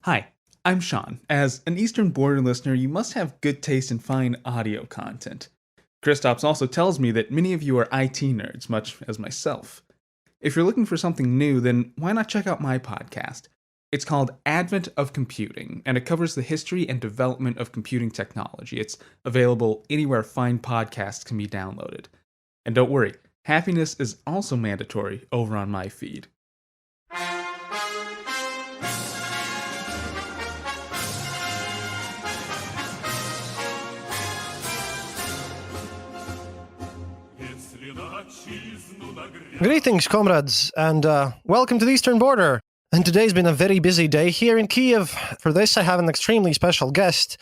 Hi, I'm Sean. As an Eastern Border listener, you must have good taste in fine audio content. Kristaps also tells me that many of you are IT nerds, much as myself. If you're looking for something new, then why not check out my podcast? It's called Advent of Computing, and it covers the history and development of computing technology. It's available anywhere fine podcasts can be downloaded. And don't worry, happiness is also mandatory over on my feed. Greetings, comrades, and welcome to the Eastern Border. And today's been a very busy day here in Kyiv. For this, I have an extremely special guest.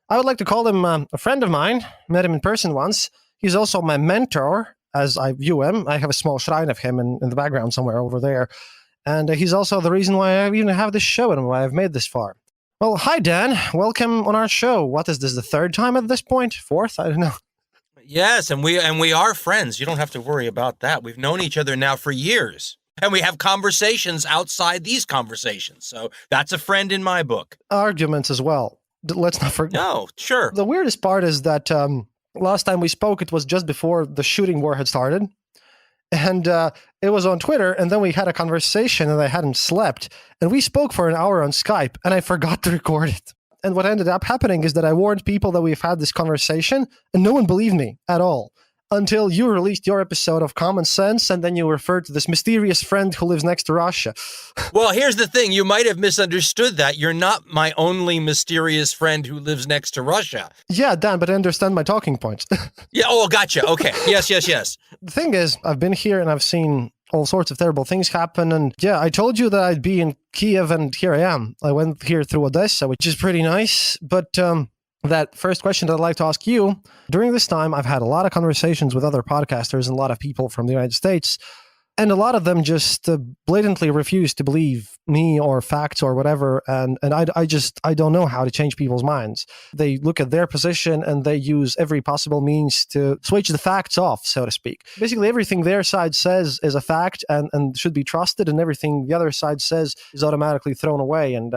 I would like to call him a friend of mine. Met him in person once. He's also my mentor, as I view him. I have a small shrine of him in the background somewhere over there. And he's also the reason why I even have this show and why I've made this far. Well, hi, Dan. Welcome on our show. What is this, the third time at this point? Fourth? I don't know. Yes, and we are friends. You don't have to worry about that. We've known each other now for years, and we have conversations outside these conversations. So that's a friend in my book. Arguments as well. Let's not forget. No, sure. The weirdest part is that last time we spoke, it was just before the shooting war had started, and it was on Twitter, and then we had a conversation, and I hadn't slept, and we spoke for an hour on Skype, and I forgot to record it. And what ended up happening is that I warned people that we've had this conversation, and no one believed me at all until you released your episode of Common Sense, and then you referred to this mysterious friend who lives next to Russia. Well, here's the thing. You might have misunderstood that. You're not my only mysterious friend who lives next to Russia. Yeah, Dan, but I understand my talking points. Yeah, oh, gotcha. Okay. Yes. The thing is, I've been here and I've seen all sorts of terrible things happen. And yeah, I told you that I'd be in Kyiv, and here I am. I went here through Odessa, which is pretty nice. But that first question that I'd like to ask you, during this time, I've had a lot of conversations with other podcasters and a lot of people from the United States. And a lot of them just blatantly refuse to believe me or facts or whatever. And I don't know how to change people's minds. They look at their position and they use every possible means to switch the facts off, so to speak. Basically, everything their side says is a fact and should be trusted, and everything the other side says is automatically thrown away. And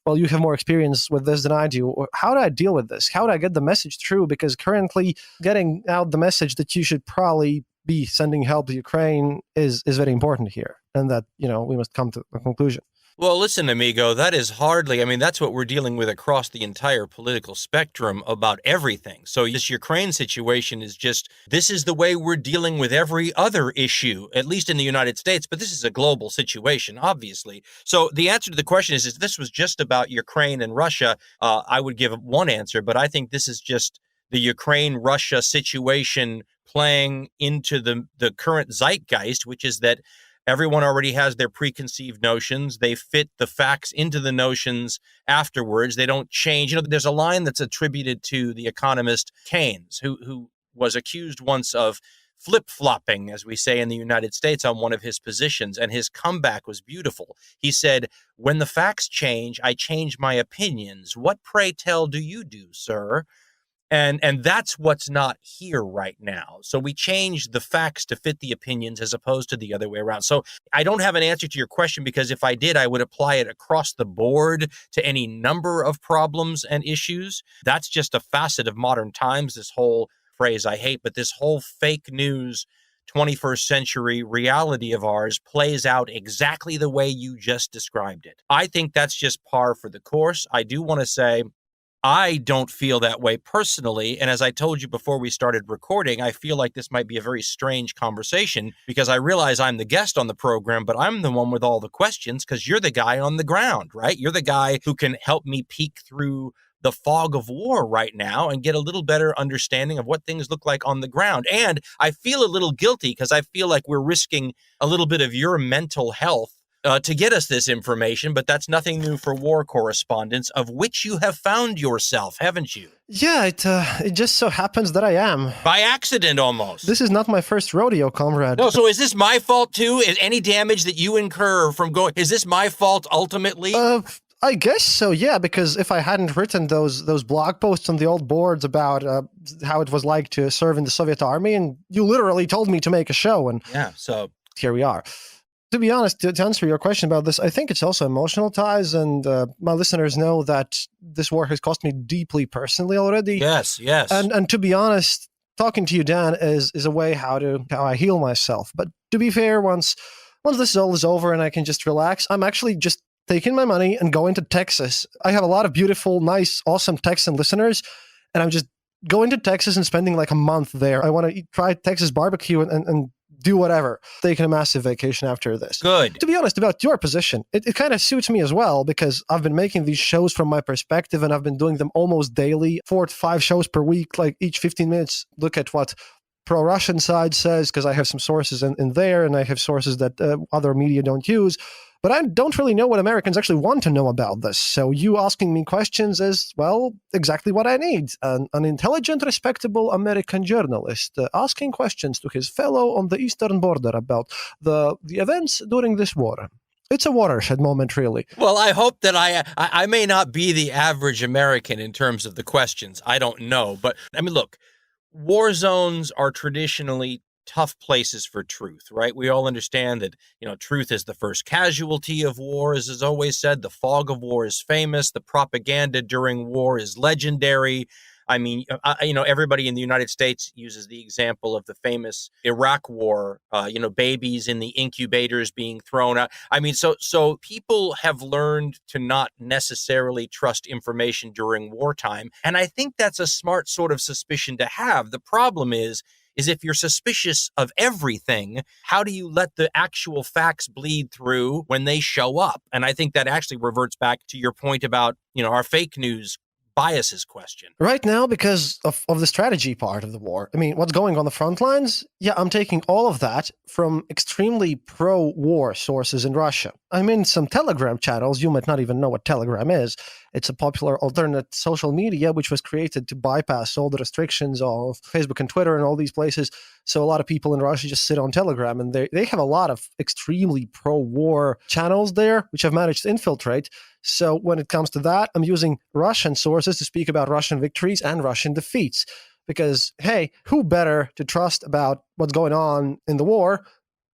well, you have more experience with this than I do. How do I deal with this? How do I get the message through? Because currently getting out the message that you should probably be sending help to Ukraine is very important here, and that, we must come to a conclusion. Well, listen, amigo, that is that's what we're dealing with across the entire political spectrum about everything. So this Ukraine situation this is the way we're dealing with every other issue, at least in the United States, but this is a global situation, obviously. So the answer to the question is if this was just about Ukraine and Russia, I would give one answer, but I think this is just the Ukraine-Russia situation playing into the current zeitgeist, which is that everyone already has their preconceived notions. They fit the facts into the notions afterwards. They don't change. There's a line that's attributed to the economist Keynes, who was accused once of flip-flopping, as we say in the United States, on one of his positions, and his comeback was beautiful. He said, "When the facts change, I change my opinions. What, pray tell, do you do, sir?" And that's what's not here right now. So we changed the facts to fit the opinions as opposed to the other way around. So I don't have an answer to your question, because if I did, I would apply it across the board to any number of problems and issues. That's just a facet of modern times, this whole phrase I hate, but this whole fake news 21st century reality of ours plays out exactly the way you just described it. I think that's just par for the course. I do want to say, I don't feel that way personally. And as I told you before we started recording, I feel like this might be a very strange conversation because I realize I'm the guest on the program, but I'm the one with all the questions because you're the guy on the ground, right? You're the guy who can help me peek through the fog of war right now and get a little better understanding of what things look like on the ground. And I feel a little guilty because I feel like we're risking a little bit of your mental health to get us this information, but that's nothing new for war correspondents, of which you have found yourself, haven't you? Yeah, it just so happens that I am. By accident, almost. This is not my first rodeo, comrade. No, so is this my fault, too? Is any damage that you incur from going... Is this my fault, ultimately? I guess so, yeah, because if I hadn't written those blog posts on the old boards about how it was like to serve in the Soviet army, and you literally told me to make a show, and... Yeah, so... Here we are. To be honest, to answer your question about this, I think it's also emotional ties, and my listeners know that this war has cost me deeply personally already. Yes, yes. And to be honest, talking to you, Dan, is a way how I heal myself. But to be fair, once this all is over and I can just relax, I'm actually just taking my money and going to Texas. I have a lot of beautiful, nice, awesome Texan listeners, and I'm just going to Texas and spending like a month there. I want to try Texas barbecue and do whatever. Taking a massive vacation after this. Good. To be honest, about your position, it kind of suits me as well, because I've been making these shows from my perspective, and I've been doing them almost daily, 4 to 5 shows per week, like each 15 minutes, look at what pro-Russian side says, because I have some sources in there, and I have sources that other media don't use. But I don't really know what Americans actually want to know about this. So you asking me questions is, well, exactly what I need. An intelligent, respectable American journalist asking questions to his fellow on the eastern border about the events during this war. It's a watershed moment, really. Well, I hope that I may not be the average American in terms of the questions. I don't know. But, I mean, look, war zones are traditionally tough places for truth, right? We all understand that, truth is the first casualty of war, as is always said. The fog of war is famous. The propaganda during war is legendary. I mean, everybody in the United States uses the example of the famous Iraq war, babies in the incubators being thrown out. I mean, so people have learned to not necessarily trust information during wartime. And I think that's a smart sort of suspicion to have. The problem is if you're suspicious of everything, how do you let the actual facts bleed through when they show up? And I think that actually reverts back to your point about, our fake news biases question. Right now, because of the strategy part of the war, I mean, what's going on the front lines? Yeah, I'm taking all of that from extremely pro-war sources in Russia. I'm in some Telegram channels. You might not even know what Telegram is. It's a popular alternate social media which was created to bypass all the restrictions of Facebook and Twitter and all these places. So a lot of people in Russia just sit on Telegram, and they have a lot of extremely pro-war channels there, which I've managed to infiltrate. So when it comes to that, I'm using Russian sources to speak about Russian victories and Russian defeats. Because, hey, who better to trust about what's going on in the war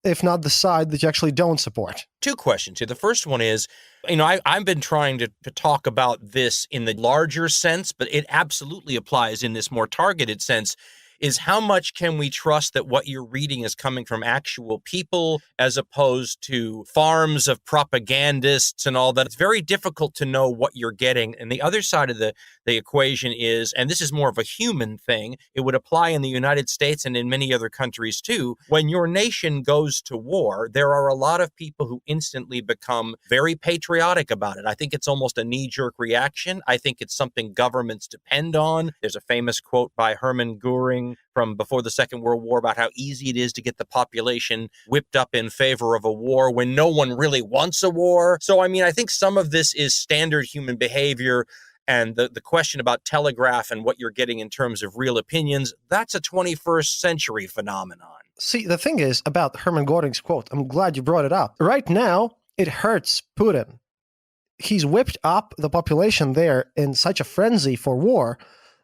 if not the side that you actually don't support? 2 questions here. The first one is, I've been trying to talk about this in the larger sense, but it absolutely applies in this more targeted sense, is how much can we trust that what you're reading is coming from actual people as opposed to farms of propagandists and all that. It's very difficult to know what you're getting. And the other side of the equation is, and this is more of a human thing, it would apply in the United States and in many other countries too. When your nation goes to war, there are a lot of people who instantly become very patriotic about it. I think it's almost a knee-jerk reaction. I think it's something governments depend on. There's a famous quote by Hermann Goering from before the Second World War about how easy it is to get the population whipped up in favor of a war when no one really wants a war. So, I mean, I think some of this is standard human behavior. And the question about Telegraph and what you're getting in terms of real opinions, that's a 21st century phenomenon. See, the thing is about Hermann Goring's quote, I'm glad you brought it up. Right now, it hurts Putin. He's whipped up the population there in such a frenzy for war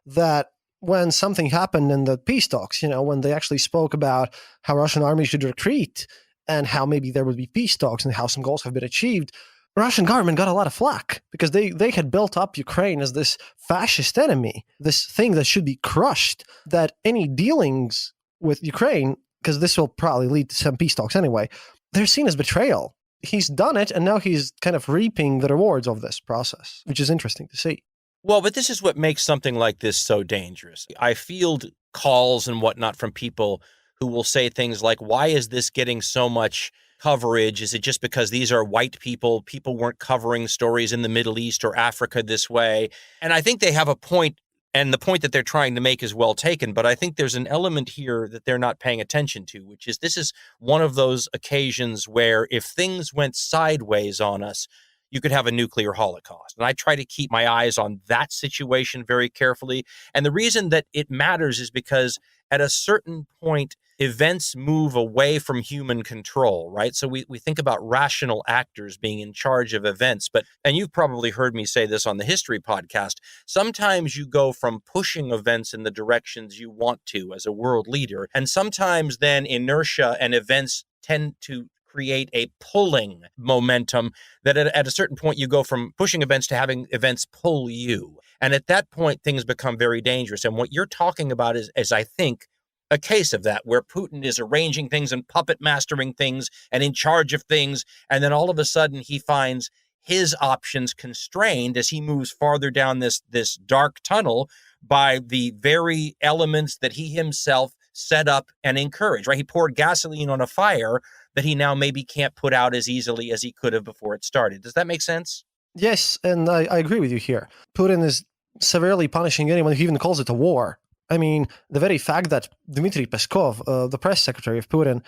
that when something happened in the peace talks, when they actually spoke about how Russian army should retreat and how maybe there would be peace talks and how some goals have been achieved, Russian government got a lot of flack because they had built up Ukraine as this fascist enemy, this thing that should be crushed, that any dealings with Ukraine, because this will probably lead to some peace talks anyway, they're seen as betrayal. He's done it, and now he's kind of reaping the rewards of this process, which is interesting to see. Well, but this is what makes something like this so dangerous. I field calls and whatnot from people who will say things like, why is this getting so much coverage? Is it just because these are white people? People weren't covering stories in the Middle East or Africa this way. And I think they have a point, and the point that they're trying to make is well taken. But I think there's an element here that they're not paying attention to, which is this is one of those occasions where if things went sideways on us, you could have a nuclear holocaust. And I try to keep my eyes on that situation very carefully. And the reason that it matters is because at a certain point, events move away from human control, right? So we think about rational actors being in charge of events. And you've probably heard me say this on the History podcast, sometimes you go from pushing events in the directions you want to as a world leader. And sometimes then inertia and events tend to create a pulling momentum that at a certain point you go from pushing events to having events pull you. And at that point, things become very dangerous. And what you're talking about is I think, a case of that, where Putin is arranging things and puppet mastering things and in charge of things. And then all of a sudden he finds his options constrained as he moves farther down this dark tunnel by the very elements that he himself set up and encouraged, right? He poured gasoline on a fire that he now maybe can't put out as easily as he could have before it started. Does that make sense? Yes, and I agree with you here. Putin is severely punishing anyone who even calls it a war. I mean, the very fact that Dmitry Peskov, the press secretary of Putin,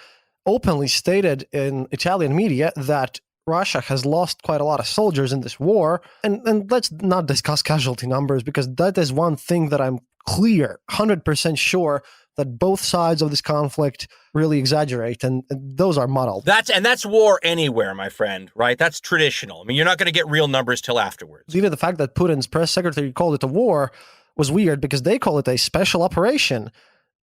openly stated in Italian media that Russia has lost quite a lot of soldiers in this war. And let's not discuss casualty numbers, because that is one thing that I'm clear, 100% sure that both sides of this conflict really exaggerate, and those are muddled. That's war anywhere, my friend, right? That's traditional. I mean, you're not going to get real numbers till afterwards. Even the fact that Putin's press secretary called it a war was weird, because they call it a special operation,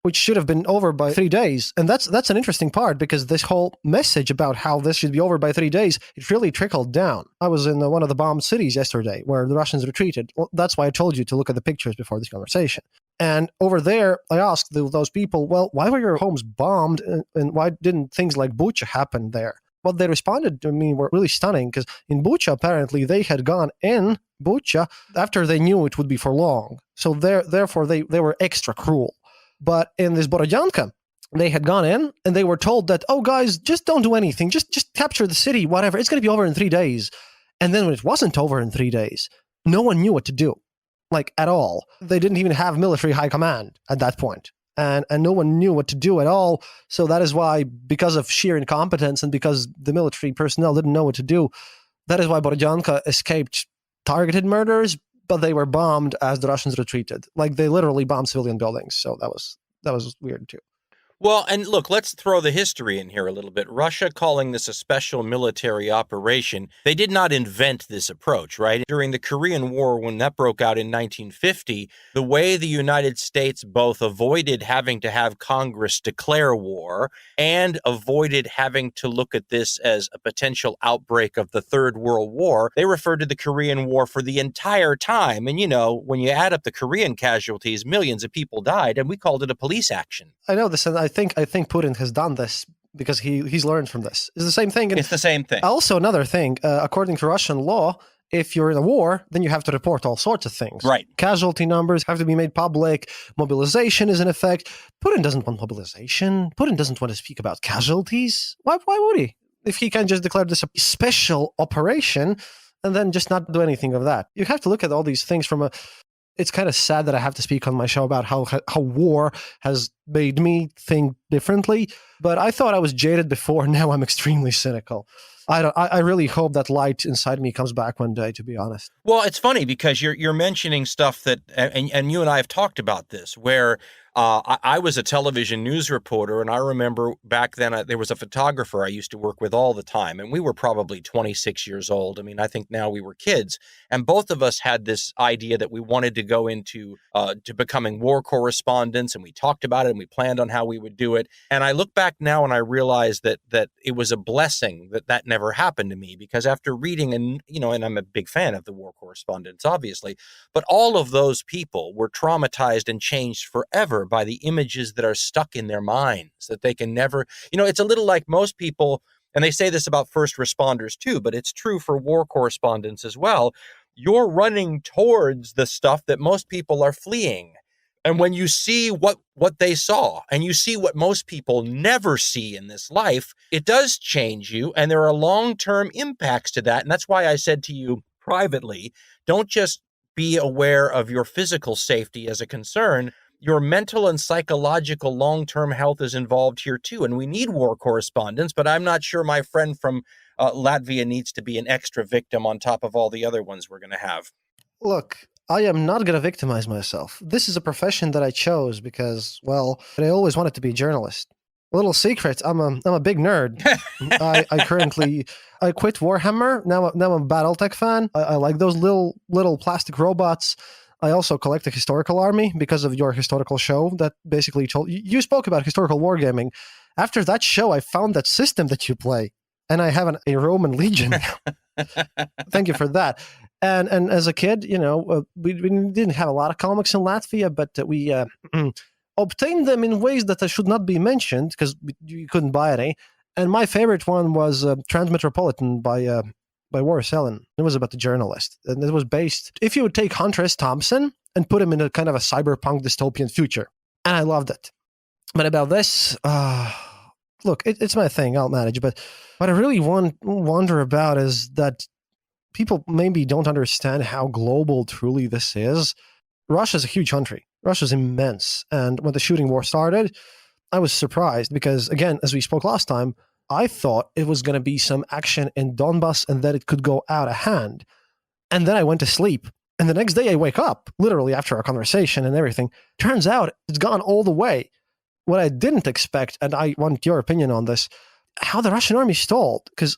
which should have been over by 3 days. And that's an interesting part, because this whole message about how this should be over by 3 days, it really trickled down. I was in one of the bombed cities yesterday where the Russians retreated. Well, that's why I told you to look at the pictures before this conversation. And over there, I asked those people, well, why were your homes bombed, and why didn't things like Bucha happen there? What they responded to me were really stunning, because in Bucha, apparently, they had gone in Bucha after they knew it would be for long. So therefore, they were extra cruel. But in this Borodyanka, they had gone in and they were told that, oh, guys, just don't do anything. Just capture the city, whatever. It's going to be over in 3 days. And then when it wasn't over in 3 days, no one knew what to do, like at all. They didn't even have military high command at that point. And no one knew what to do at all. So that is why, because of sheer incompetence and because the military personnel didn't know what to do, that is why Borodyanka escaped targeted murders, but they were bombed as the Russians retreated. Like, they literally bombed civilian buildings. So that was weird too. Well, and look, let's throw the history in here a little bit. Russia calling this a special military operation. They did not invent this approach, right? During the Korean War, when that broke out in 1950, the way the United States both avoided having to have Congress declare war and avoided having to look at this as a potential outbreak of the Third World War, they referred to the Korean War for the entire time. And, you know, when you add up the Korean casualties, millions of people died, and we called it a police action. I know this, and I think Putin has done this because he's learned from this. It's the same thing. It's the same thing. Also, another thing, according to Russian law, if you're in a war, then you have to report all sorts of things. Right. Casualty numbers have to be made public. Mobilization is in effect. Putin doesn't want mobilization. Putin doesn't want to speak about casualties. Why would he? If he can just declare this a special operation and then just not do anything of that. You have to look at all these things from a... It's kind of sad that I have to speak on my show about how war has made me think differently, but I thought I was jaded before. Now I'm extremely cynical. I really hope that light inside me comes back one day, to be honest. Well, it's funny because you're mentioning stuff that, and you and I have talked about this, where I was a television news reporter, and I remember back then there was a photographer I used to work with all the time, and we were probably 26 years old. I mean, I think now we were kids, and both of us had this idea that we wanted to go into to becoming war correspondents, and we talked about it, and we planned on how we would do it. And I look back now, and I realize that it was a blessing that never happened to me, because after reading, and I'm a big fan of the war correspondents, obviously, but all of those people were traumatized and changed forever by the images that are stuck in their minds, that they can never, it's a little like most people, and they say this about first responders too, but it's true for war correspondents as well. You're running towards the stuff that most people are fleeing. And when you see what they saw, and you see what most people never see in this life, it does change you, and there are long-term impacts to that. And that's why I said to you privately, don't just be aware of your physical safety as a concern. Your mental and psychological long-term health is involved here too. And we need war correspondents, but I'm not sure my friend from Latvia needs to be an extra victim on top of all the other ones we're going to have. Look, I am not going to victimize myself. This is a profession that I chose because, well, I always wanted to be a journalist. A little secret, I'm a big nerd. I quit Warhammer. Now I'm a BattleTech fan. I like those little plastic robots. I also collect a historical army because of your historical show that basically told you spoke about historical wargaming. After that show, I found that system that you play. and I have a Roman legion. Thank you for that. And as a kid, we didn't have a lot of comics in Latvia, but we obtained them in ways that should not be mentioned because you couldn't buy any. And my favorite one was Transmetropolitan by Boris Ellen. It was about the journalist, and it was based. If you would take Hunter S. Thompson and put him in a kind of a cyberpunk dystopian future, and I loved it. But about this, look, it's my thing. I'll manage. But what I really wonder about is that people maybe don't understand how global truly this is. Russia's a huge country. Russia's immense. And when the shooting war started, I was surprised because, again, as we spoke last time, I thought it was going to be some action in Donbass and that it could go out of hand. And then I went to sleep. And the next day I wake up, literally after our conversation and everything. Turns out it's gone all the way. What I didn't expect, and I want your opinion on this, how the Russian army stalled. Because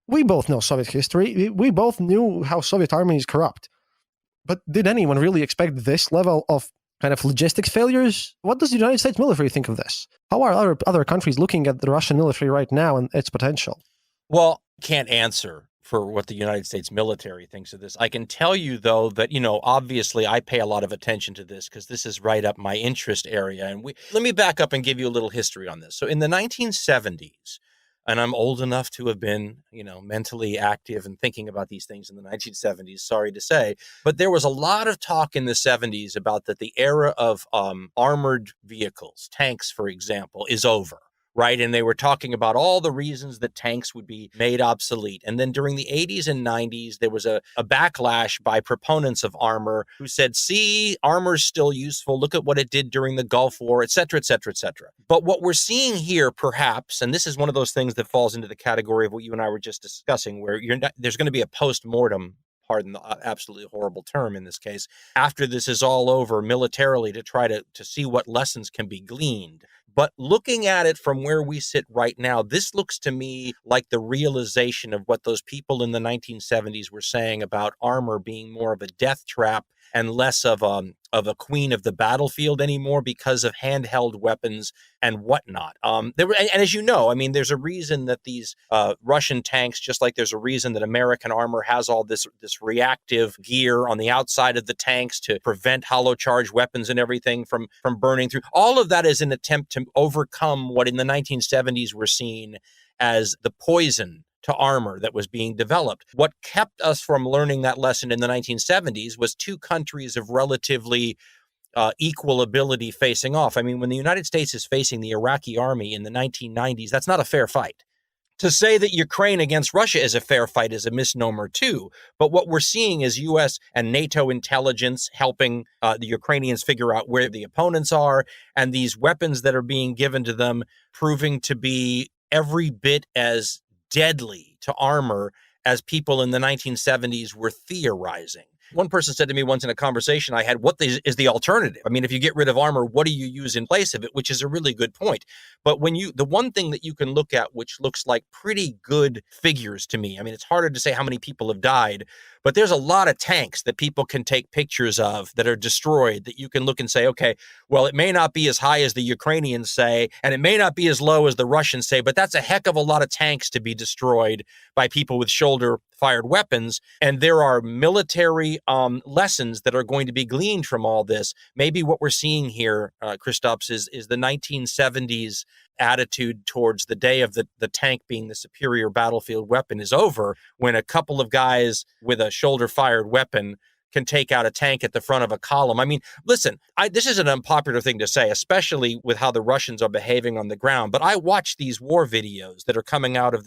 we both know Soviet history. We both knew how Soviet army is corrupt. But did anyone really expect this level of kind of logistics failures? What does the United States military think of this? How are other countries looking at the Russian military right now and its potential? Well, can't answer for what the United States military thinks of this. I can tell you, though, that, obviously I pay a lot of attention to this because this is right up my interest area. And let me back up and give you a little history on this. So in the 1970s, and I'm old enough to have been, mentally active and thinking about these things in the 1970s, sorry to say, but there was a lot of talk in the 70s about that the era of armored vehicles, tanks, for example, is over. Right. And they were talking about all the reasons that tanks would be made obsolete. And then during the 80s and 90s, there was a backlash by proponents of armor who said, see, armor's still useful. Look at what it did during the Gulf War, et cetera, et cetera, et cetera. But what we're seeing here, perhaps, and this is one of those things that falls into the category of what you and I were just discussing, where there's going to be a post-mortem, pardon the absolutely horrible term in this case, after this is all over militarily to try to see what lessons can be gleaned. But looking at it from where we sit right now, this looks to me like the realization of what those people in the 1970s were saying about armor being more of a death trap and less of a queen of the battlefield anymore because of handheld weapons and whatnot. And as you know, there's a reason that these Russian tanks, just like there's a reason that American armor has all this reactive gear on the outside of the tanks to prevent hollow charge weapons and everything from burning through. All of that is an attempt to overcome what in the 1970s were seen as the poison to armor that was being developed. What kept us from learning that lesson in the 1970s was two countries of relatively equal ability facing off. When the United States is facing the Iraqi army in the 1990s, that's not a fair fight. To say that Ukraine against Russia is a fair fight is a misnomer too. But what we're seeing is U.S. and NATO intelligence helping the Ukrainians figure out where the opponents are, and these weapons that are being given to them proving to be every bit as deadly to armor as people in the 1970s were theorizing. One person said to me once in a conversation I had, what is the alternative? If you get rid of armor, what do you use in place of it? Which is a really good point. But the one thing that you can look at, which looks like pretty good figures to me, it's harder to say how many people have died, but there's a lot of tanks that people can take pictures of that are destroyed that you can look and say, okay, well, it may not be as high as the Ukrainians say, and it may not be as low as the Russians say, but that's a heck of a lot of tanks to be destroyed by people with shoulder-fired weapons. And there are military lessons that are going to be gleaned from all this. Maybe what we're seeing here, Kristaps, is the 1970s attitude towards the day of the tank being the superior battlefield weapon is over, when a couple of guys with a shoulder-fired weapon can take out a tank at the front of a column. Listen, this is an unpopular thing to say, especially with how the Russians are behaving on the ground. But I watch these war videos that are coming out of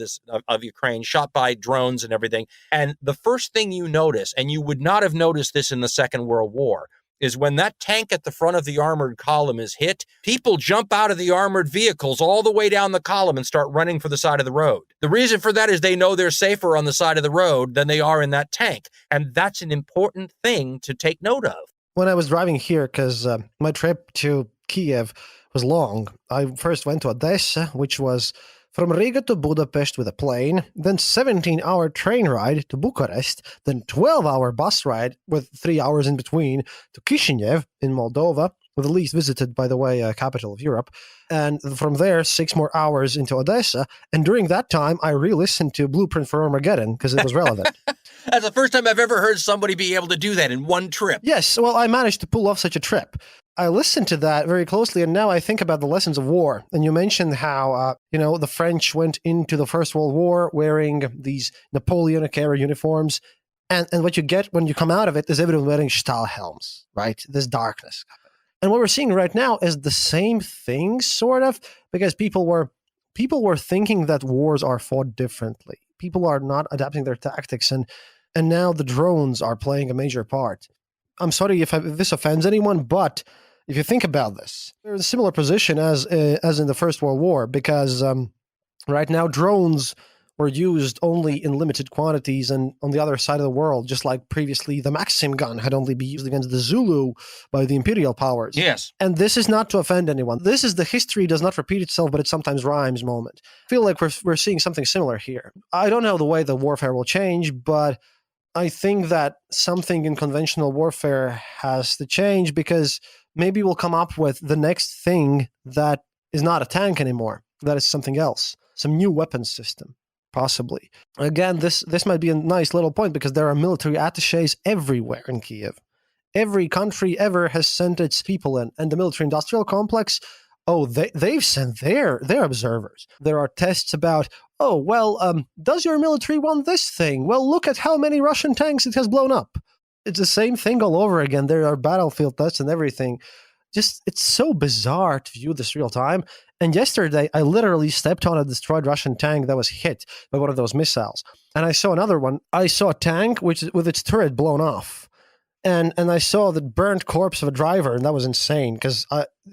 of Ukraine, shot by drones and everything. And the first thing you notice, and you would not have noticed this in the Second World War, is when that tank at the front of the armored column is hit, people jump out of the armored vehicles all the way down the column and start running for the side of the road. The reason for that is they know they're safer on the side of the road than they are in that tank. And that's an important thing to take note of. When I was driving here, because my trip to Kyiv was long, I first went to Odessa, which was from Riga to Budapest with a plane, then 17-hour train ride to Bucharest, then 12-hour bus ride with 3 hours in between to Chisinau in Moldova, the least visited, by the way, capital of Europe. And from there, 6 more hours into Odessa. And during that time, I re-listened to Blueprint for Armageddon because it was relevant. That's the first time I've ever heard somebody be able to do that in one trip. Yes, well, I managed to pull off such a trip. I listened to that very closely, and now I think about the lessons of war. And you mentioned how, the French went into the First World War wearing these Napoleonic-era uniforms. And what you get when you come out of it is everyone wearing Stahl helms, right? This darkness. And what we're seeing right now is the same thing, sort of, because people were thinking that wars are fought differently. People are not adapting their tactics, and now the drones are playing a major part. I'm sorry if this offends anyone, but if you think about this, they're in a similar position as in the First World War, because right now drones were used only in limited quantities, and on the other side of the world, just like previously, the Maxim gun had only been used against the Zulu by the imperial powers. Yes. And this is not to offend anyone. This is the history does not repeat itself, but it sometimes rhymes moment. I feel like we're seeing something similar here. I don't know the way the warfare will change, but I think that something in conventional warfare has to change, because maybe we'll come up with the next thing that is not a tank anymore. That is something else, some new weapons system. Possibly. Again, this might be a nice little point, because there are military attaches everywhere in Kyiv. Every country ever has sent its people in, and the military-industrial complex, they've sent their observers. There are tests about, does your military want this thing? Well, look at how many Russian tanks it has blown up. It's the same thing all over again. There are battlefield tests and everything. Just, it's so bizarre to view this real time. And yesterday, I literally stepped on a destroyed Russian tank that was hit by one of those missiles. And I saw another one. I saw a tank with its turret blown off. And I saw the burnt corpse of a driver, and that was insane, because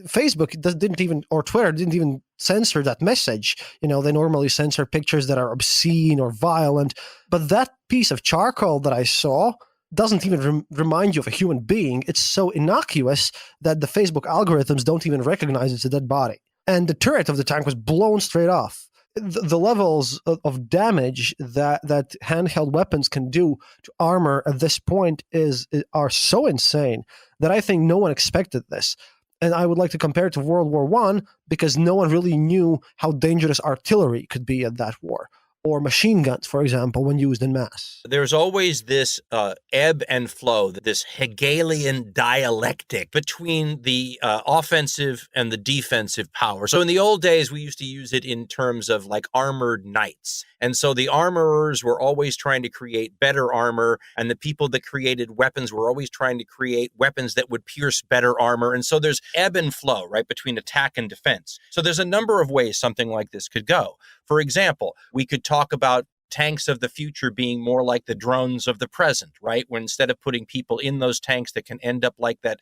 Facebook didn't even, or Twitter didn't even censor that message. They normally censor pictures that are obscene or violent. But that piece of charcoal that I saw doesn't even remind you of a human being. It's so innocuous that the Facebook algorithms don't even recognize it's a dead body. And the turret of the tank was blown straight off. The levels of damage that handheld weapons can do to armor at this point are so insane that I think no one expected this. And I would like to compare it to World War I, because no one really knew how dangerous artillery could be at that war, or machine guns, for example, when used in mass. There's always this ebb and flow, this Hegelian dialectic between the offensive and the defensive power. So in the old days, we used to use it in terms of like armored knights. And so the armorers were always trying to create better armor, and the people that created weapons were always trying to create weapons that would pierce better armor. And so there's ebb and flow, right, between attack and defense. So there's a number of ways something like this could go. For example, we could talk about tanks of the future being more like the drones of the present, right? When instead of putting people in those tanks that can end up like that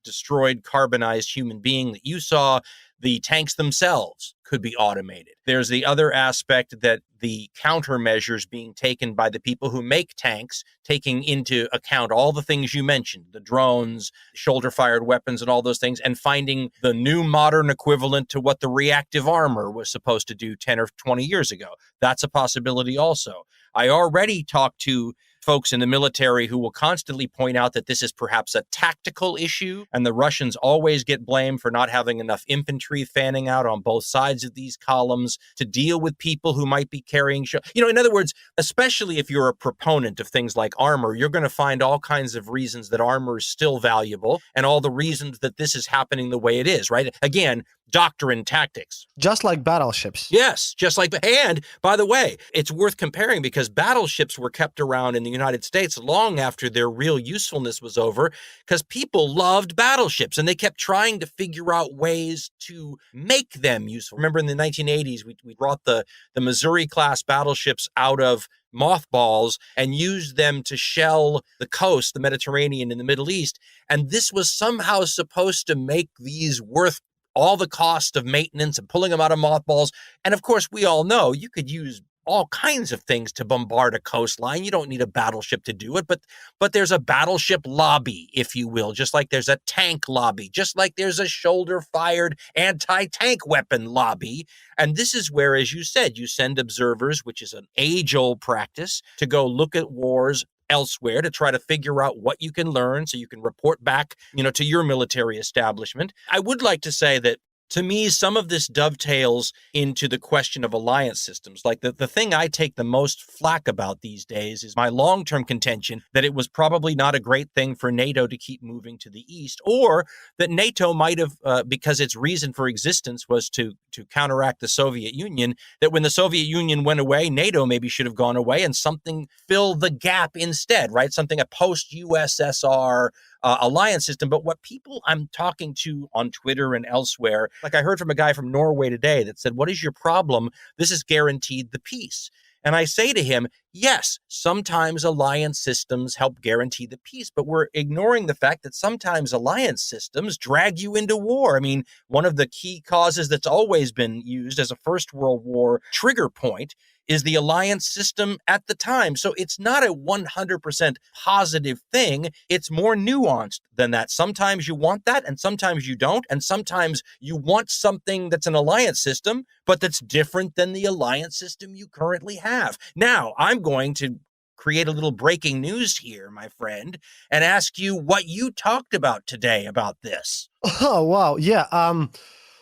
destroyed, carbonized human being that you saw, the tanks themselves could be automated. There's the other aspect that the countermeasures being taken by the people who make tanks, taking into account all the things you mentioned, the drones, shoulder-fired weapons, and all those things, and finding the new modern equivalent to what the reactive armor was supposed to do 10 or 20 years ago. That's a possibility also. I already talked to folks in the military who will constantly point out that this is perhaps a tactical issue, and the Russians always get blamed for not having enough infantry fanning out on both sides of these columns to deal with people who might be carrying in other words, especially if you're a proponent of things like armor, you're going to find all kinds of reasons that armor is still valuable, and all the reasons that this is happening the way it is, right? Again, doctrine tactics. Just like battleships. Yes, just like, and by the way, it's worth comparing, because battleships were kept around in the United States long after their real usefulness was over, because people loved battleships and they kept trying to figure out ways to make them useful. Remember in the 1980s, we brought the Missouri-class battleships out of mothballs and used them to shell the coast, the Mediterranean and the Middle East. And this was somehow supposed to make these worth all the cost of maintenance and pulling them out of mothballs. And of course, we all know you could use all kinds of things to bombard a coastline. You don't need a battleship to do it, but there's a battleship lobby, if you will, just like there's a tank lobby, just like there's a shoulder-fired anti-tank weapon lobby. And this is where, as you said, you send observers, which is an age-old practice, to go look at wars elsewhere to try to figure out what you can learn so you can report back, to your military establishment. I would like to say that to me, some of this dovetails into the question of alliance systems. Like the thing I take the most flack about these days is my long-term contention that it was probably not a great thing for NATO to keep moving to the east, or that NATO might have, because its reason for existence was to counteract the Soviet Union, that when the Soviet Union went away, NATO maybe should have gone away and something filled the gap instead, right? Something, a post-USSR alliance system. But what people I'm talking to on Twitter and elsewhere, like I heard from a guy from Norway today that said, what is your problem? This has guaranteed the peace. And I say to him, yes, sometimes alliance systems help guarantee the peace, but we're ignoring the fact that sometimes alliance systems drag you into war. I mean, one of the key causes that's always been used as a First World War trigger point is the alliance system at the time. So it's not a 100% positive thing. It's more nuanced than that. Sometimes you want that and sometimes you don't. And sometimes you want something that's an alliance system, but that's different than the alliance system you currently have. Now, I'm going to create a little breaking news here, my friend, and ask you what you talked about today about this. Oh, wow. Yeah.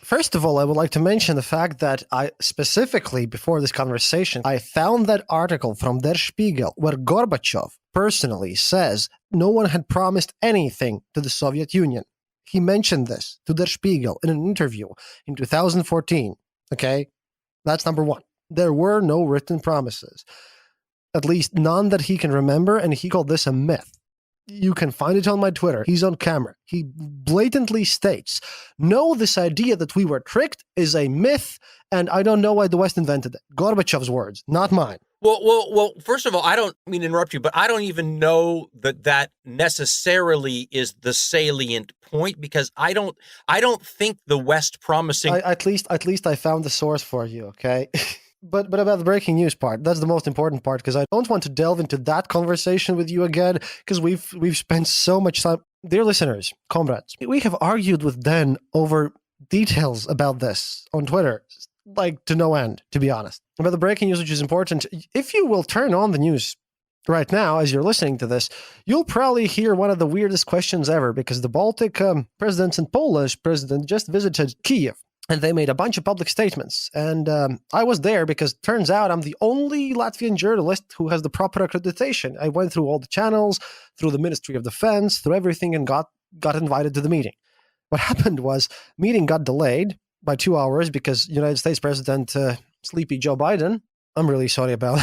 First of all, I would like to mention the fact that I specifically, before this conversation, I found that article from Der Spiegel where Gorbachev personally says no one had promised anything to the Soviet Union. He mentioned this to Der Spiegel in an interview in 2014. Okay? That's number one. There were no written promises. At least none that he can remember, and he called this a myth. You can find it on my Twitter. He's on camera. He blatantly states, no, this idea that we were tricked is a myth, and I don't know why the West invented it. Gorbachev's words, not mine. Well, first of all, I don't mean to interrupt you, but I don't even know that necessarily is the salient point, because I don't think the West promising... At least I found the source for you, okay? But about the breaking news part, that's the most important part, because I don't want to delve into that conversation with you again, because we've spent so much time. Dear listeners, comrades, we have argued with Dan over details about this on Twitter, like to no end, to be honest. About the breaking news, which is important, if you will turn on the news right now as you're listening to this, you'll probably hear one of the weirdest questions ever, because the Baltic presidents and Polish president just visited Kyiv. And they made a bunch of public statements. And I was there because it turns out I'm the only Latvian journalist who has the proper accreditation. I went through all the channels, through the Ministry of Defense, through everything, and got invited to the meeting. What happened was, meeting got delayed by 2 hours because United States President Sleepy Joe Biden, I'm really sorry about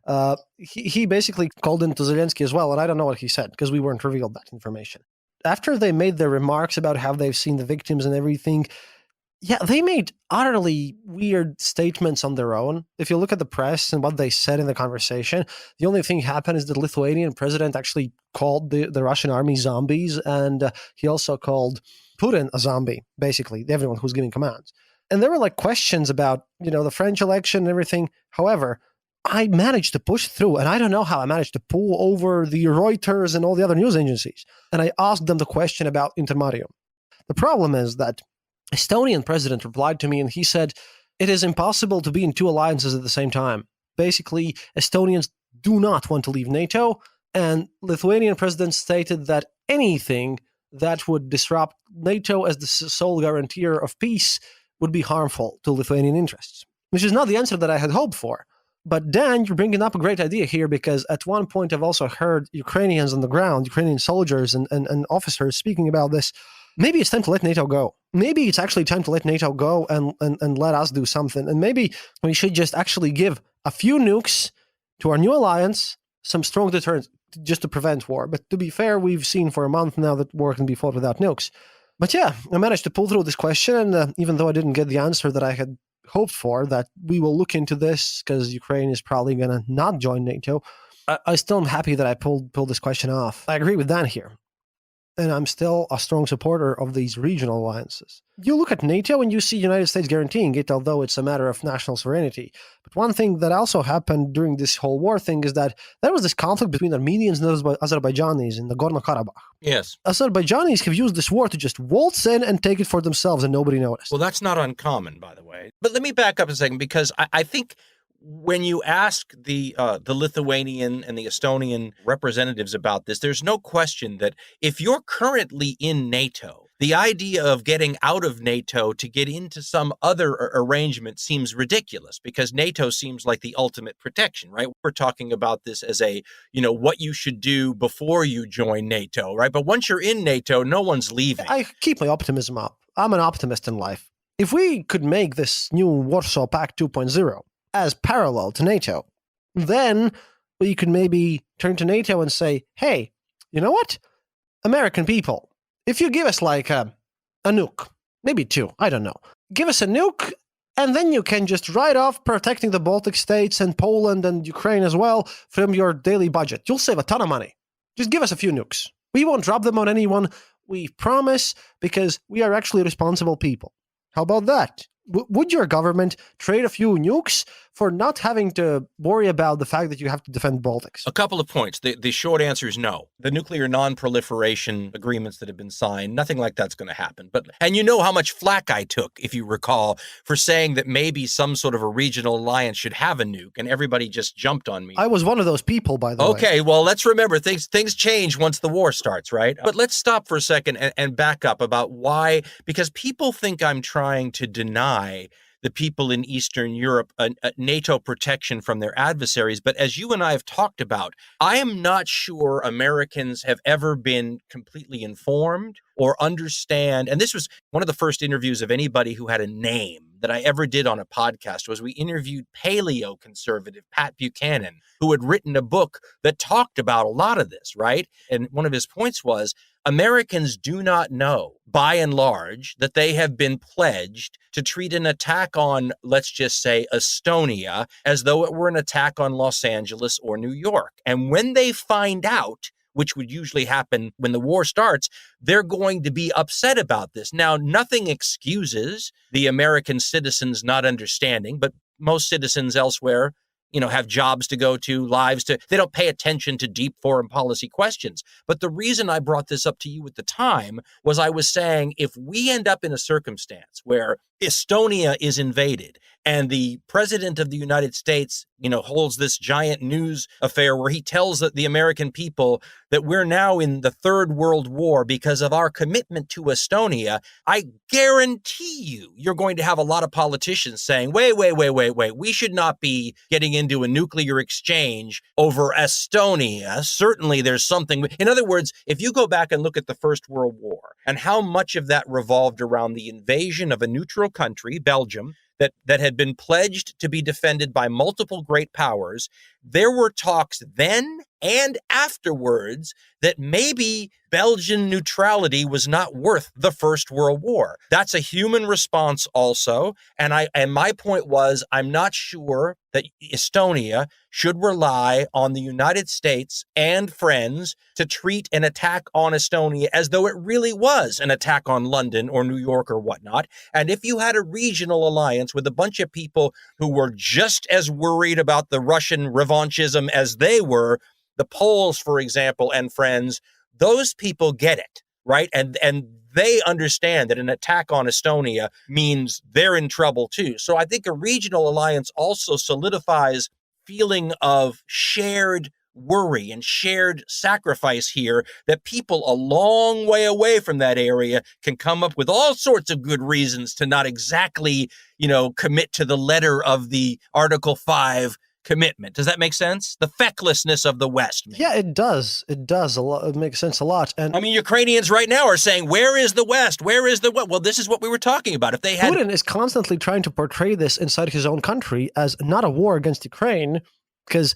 that, he basically called into Zelensky as well, and I don't know what he said because we weren't revealed that information. After they made their remarks about how they've seen the victims and everything, yeah, they made utterly weird statements on their own. If you look at the press and what they said in the conversation, the only thing happened is the Lithuanian president actually called the Russian army zombies, and he also called Putin a zombie, basically, everyone who's giving commands. And there were like questions about, the French election and everything. However, I managed to push through, and I don't know how I managed to pull over the Reuters and all the other news agencies. And I asked them the question about intermarium. The problem is that Estonian president replied to me and he said, it is impossible to be in two alliances at the same time. Basically, Estonians do not want to leave NATO, and Lithuanian president stated that anything that would disrupt NATO as the sole guarantor of peace would be harmful to Lithuanian interests, which is not the answer that I had hoped for. But Dan, you're bringing up a great idea here, because at one point I've also heard Ukrainians on the ground, Ukrainian soldiers and officers speaking about this. Maybe it's time to let NATO go. Maybe it's actually time to let NATO go and let us do something. And maybe we should just actually give a few nukes to our new alliance, some strong deterrence just to prevent war. But to be fair, we've seen for a month now that war can be fought without nukes. But yeah, I managed to pull through this question, and even though I didn't get the answer that I had hoped for, that we will look into this because Ukraine is probably going to not join NATO, I still am happy that I pulled this question off. I agree with Dan here. And I'm still a strong supporter of these regional alliances. You look at NATO and you see United States guaranteeing it, although it's a matter of national sovereignty. But one thing that also happened during this whole war thing is that there was this conflict between Armenians and Azerbaijanis in the Gorno-Karabakh. Yes. Azerbaijanis have used this war to just waltz in and take it for themselves, and nobody noticed. Well, that's not uncommon, by the way. But let me back up a second, because I think when you ask the Lithuanian and the Estonian representatives about this, there's no question that if you're currently in NATO, the idea of getting out of NATO to get into some other arrangement seems ridiculous, because NATO seems like the ultimate protection, right? We're talking about this as a, what you should do before you join NATO, right? But once you're in NATO, no one's leaving. I keep my optimism up. I'm an optimist in life. If we could make this new Warsaw Pact 2.0 as parallel to NATO, then we could maybe turn to NATO and say, hey, you know what? American people, if you give us like a nuke, maybe two, I don't know. Give us a nuke, and then you can just write off protecting the Baltic states and Poland and Ukraine as well from your daily budget. You'll save a ton of money. Just give us a few nukes. We won't drop them on anyone. We promise, because we are actually responsible people. How about that? Would your government trade a few nukes for not having to worry about the fact that you have to defend Baltics? A couple of points. The short answer is no. The nuclear non-proliferation agreements that have been signed, nothing like that's going to happen. And you know how much flack I took, if you recall, for saying that maybe some sort of a regional alliance should have a nuke, and everybody just jumped on me. I was one of those people, by the way. Okay, well, let's remember, things change once the war starts, right? But let's stop for a second and back up about why, because people think I'm trying to deny the people in Eastern Europe a NATO protection from their adversaries. But as you and I have talked about, I am not sure Americans have ever been completely informed or understand. And this was one of the first interviews of anybody who had a name that I ever did on a podcast. Was we interviewed paleo-conservative Pat Buchanan, who had written a book that talked about a lot of this, right? And one of his points was, Americans do not know, by and large, that they have been pledged to treat an attack on, let's just say, Estonia, as though it were an attack on Los Angeles or New York. And when they find out, which would usually happen when the war starts, they're going to be upset about this. Now, nothing excuses the American citizens not understanding, but most citizens elsewhere, have jobs to go to, lives to, they don't pay attention to deep foreign policy questions. But the reason I brought this up to you at the time was I was saying, if we end up in a circumstance where Estonia is invaded and the president of the United States, holds this giant news affair where he tells the American people that we're now in the Third World War because of our commitment to Estonia, I guarantee you're going to have a lot of politicians saying, wait, we should not be getting into a nuclear exchange over Estonia. Certainly there's something. In other words, if you go back and look at the First World War and how much of that revolved around the invasion of a neutral country, Belgium, that had been pledged to be defended by multiple great powers, there were talks then and afterwards that maybe Belgian neutrality was not worth the First World War. That's a human response also. And my point was, I'm not sure that Estonia should rely on the United States and friends to treat an attack on Estonia as though it really was an attack on London or New York or whatnot. And if you had a regional alliance with a bunch of people who were just as worried about the Russian revanchism as they were, the Poles, for example, and friends, those people get it, right? And they understand that an attack on Estonia means they're in trouble too. So I think a regional alliance also solidifies feeling of shared worry and shared sacrifice here, that people a long way away from that area can come up with all sorts of good reasons to not exactly, commit to the letter of the Article 5 commitment. Does that make sense? The fecklessness of the West. Maybe. Yeah, it does. It does a lot. It makes sense a lot. And I mean, Ukrainians right now are saying, "Where is the West? Where is the West?" Well, this is what we were talking about. If they had, Putin is constantly trying to portray this inside his own country as not a war against Ukraine, because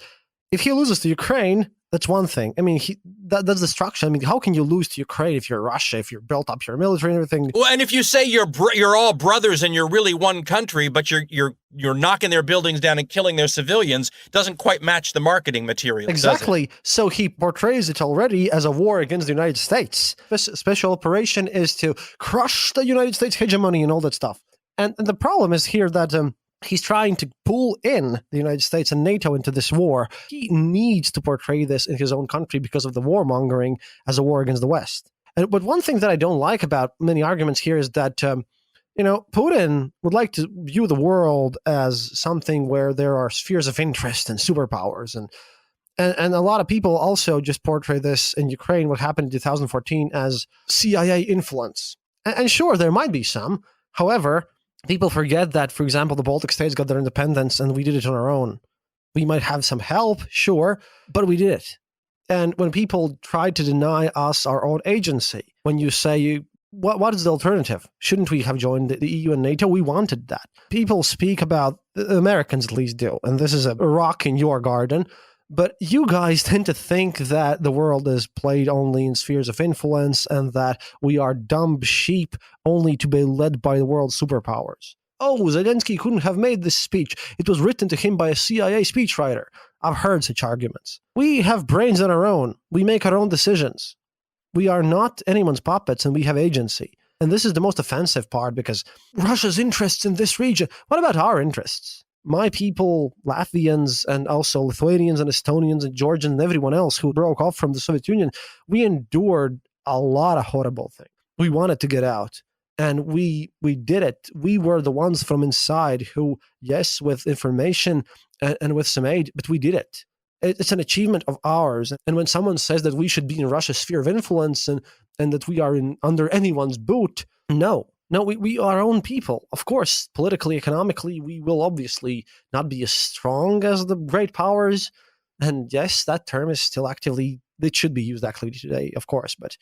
if he loses to Ukraine, that's one thing. I mean, that's destruction. I mean, how can you lose to Ukraine if you're Russia, if you're built up your military and everything? Well, and if you say you're all brothers and you're really one country, but you're knocking their buildings down and killing their civilians, doesn't quite match the marketing material. Exactly. So he portrays it already as a war against the United States. This special operation is to crush the United States hegemony and all that stuff. And the problem is here that he's trying to pull in the United States and NATO into this war. He needs to portray this in his own country because of the warmongering as a war against the West. But one thing that I don't like about many arguments here is that Putin would like to view the world as something where there are spheres of interest and superpowers. And a lot of people also just portray this in Ukraine, what happened in 2014, as CIA influence. And sure, there might be some. However, people forget that, for example, the Baltic states got their independence and we did it on our own. We might have some help, sure, but we did it. And when people try to deny us our own agency, when you say, what is the alternative? Shouldn't we have joined the EU and NATO? We wanted that. People speak about, the Americans at least do, and this is a rock in your garden, but you guys tend to think that the world is played only in spheres of influence and that we are dumb sheep only to be led by the world's superpowers. Oh, Zelensky couldn't have made this speech. It was written to him by a CIA speechwriter. I've heard such arguments. We have brains on our own. We make our own decisions. We are not anyone's puppets and we have agency. And this is the most offensive part because Russia's interests in this region. What about our interests? My people, Latvians, and also Lithuanians and Estonians and Georgians and everyone else who broke off from the Soviet Union, we endured a lot of horrible things. We wanted to get out. And we did it. We were the ones from inside who, yes, with information and with some aid, but we did it. It's an achievement of ours. And when someone says that we should be in Russia's sphere of influence and that we are under anyone's boot, no, we are our own people. Of course, politically, economically, we will obviously not be as strong as the great powers. And yes, that term is still actively, it should be used actively today, of course, but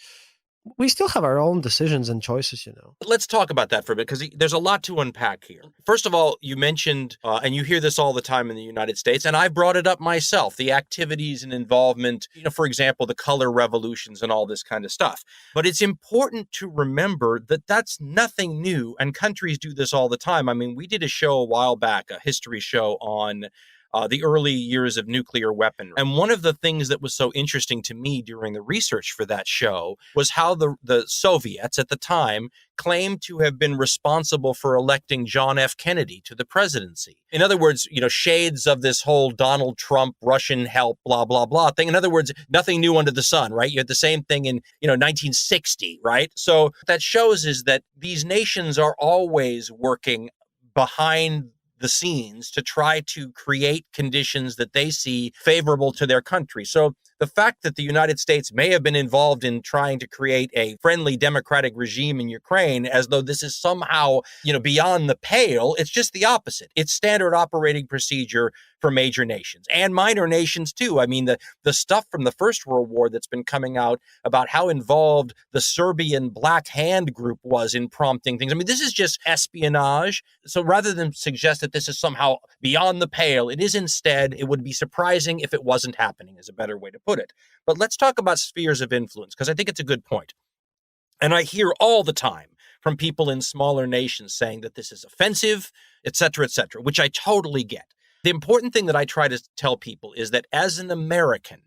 we still have our own decisions and choices, Let's talk about that for a bit, because there's a lot to unpack here. First of all, you mentioned, and you hear this all the time in the United States, and I brought it up myself, the activities and involvement, for example, the color revolutions and all this kind of stuff. But it's important to remember that that's nothing new, and countries do this all the time. I mean, we did a show a while back, a history show on the early years of nuclear weaponry. And one of the things that was so interesting to me during the research for that show was how the Soviets at the time claimed to have been responsible for electing John F. Kennedy to the presidency. In other words, shades of this whole Donald Trump, Russian help, blah, blah, blah thing. In other words, nothing new under the sun, right? You had the same thing in, 1960, right? So what that shows is that these nations are always working behind the scenes to try to create conditions that they see favorable to their country. So the fact that the United States may have been involved in trying to create a friendly democratic regime in Ukraine, as though this is somehow, beyond the pale, it's just the opposite. It's standard operating procedure for major nations and minor nations too. I mean, the stuff from the First World War that's been coming out about how involved the Serbian Black Hand group was in prompting things. I mean, this is just espionage. So rather than suggest that this is somehow beyond the pale, it is instead, it would be surprising if it wasn't happening, is a better way to put it. But let's talk about spheres of influence, because I think it's a good point. And I hear all the time from people in smaller nations saying that this is offensive, et cetera, which I totally get. The important thing that I try to tell people is that as an American,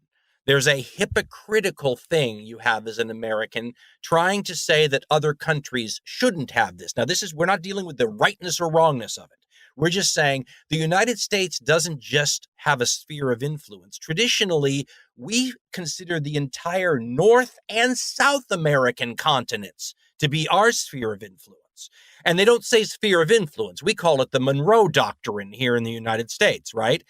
there's a hypocritical thing you have as an American trying to say that other countries shouldn't have this. Now, we're not dealing with the rightness or wrongness of it. We're just saying the United States doesn't just have a sphere of influence. Traditionally, we consider the entire North and South American continents to be our sphere of influence. And they don't say sphere of influence. We call it the Monroe Doctrine here in the United States, right?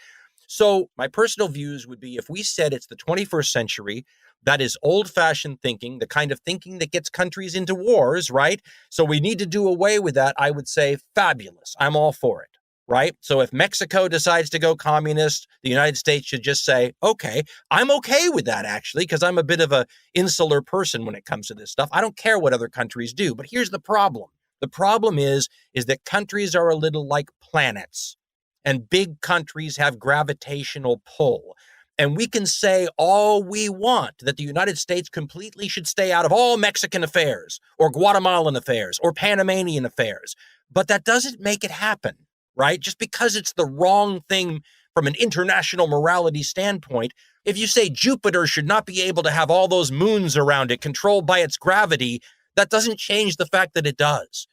So my personal views would be, if we said it's the 21st century, that is old-fashioned thinking, the kind of thinking that gets countries into wars, right? So we need to do away with that. I would say fabulous. I'm all for it, right? So if Mexico decides to go communist, the United States should just say, okay, I'm okay with that, actually, because I'm a bit of an insular person when it comes to this stuff. I don't care what other countries do. But here's the problem. The problem is that countries are a little like planets, and big countries have gravitational pull. And we can say all we want, that the United States completely should stay out of all Mexican affairs or Guatemalan affairs or Panamanian affairs. But that doesn't make it happen, right? Just because it's the wrong thing from an international morality standpoint. If you say Jupiter should not be able to have all those moons around it controlled by its gravity, that doesn't change the fact that it does.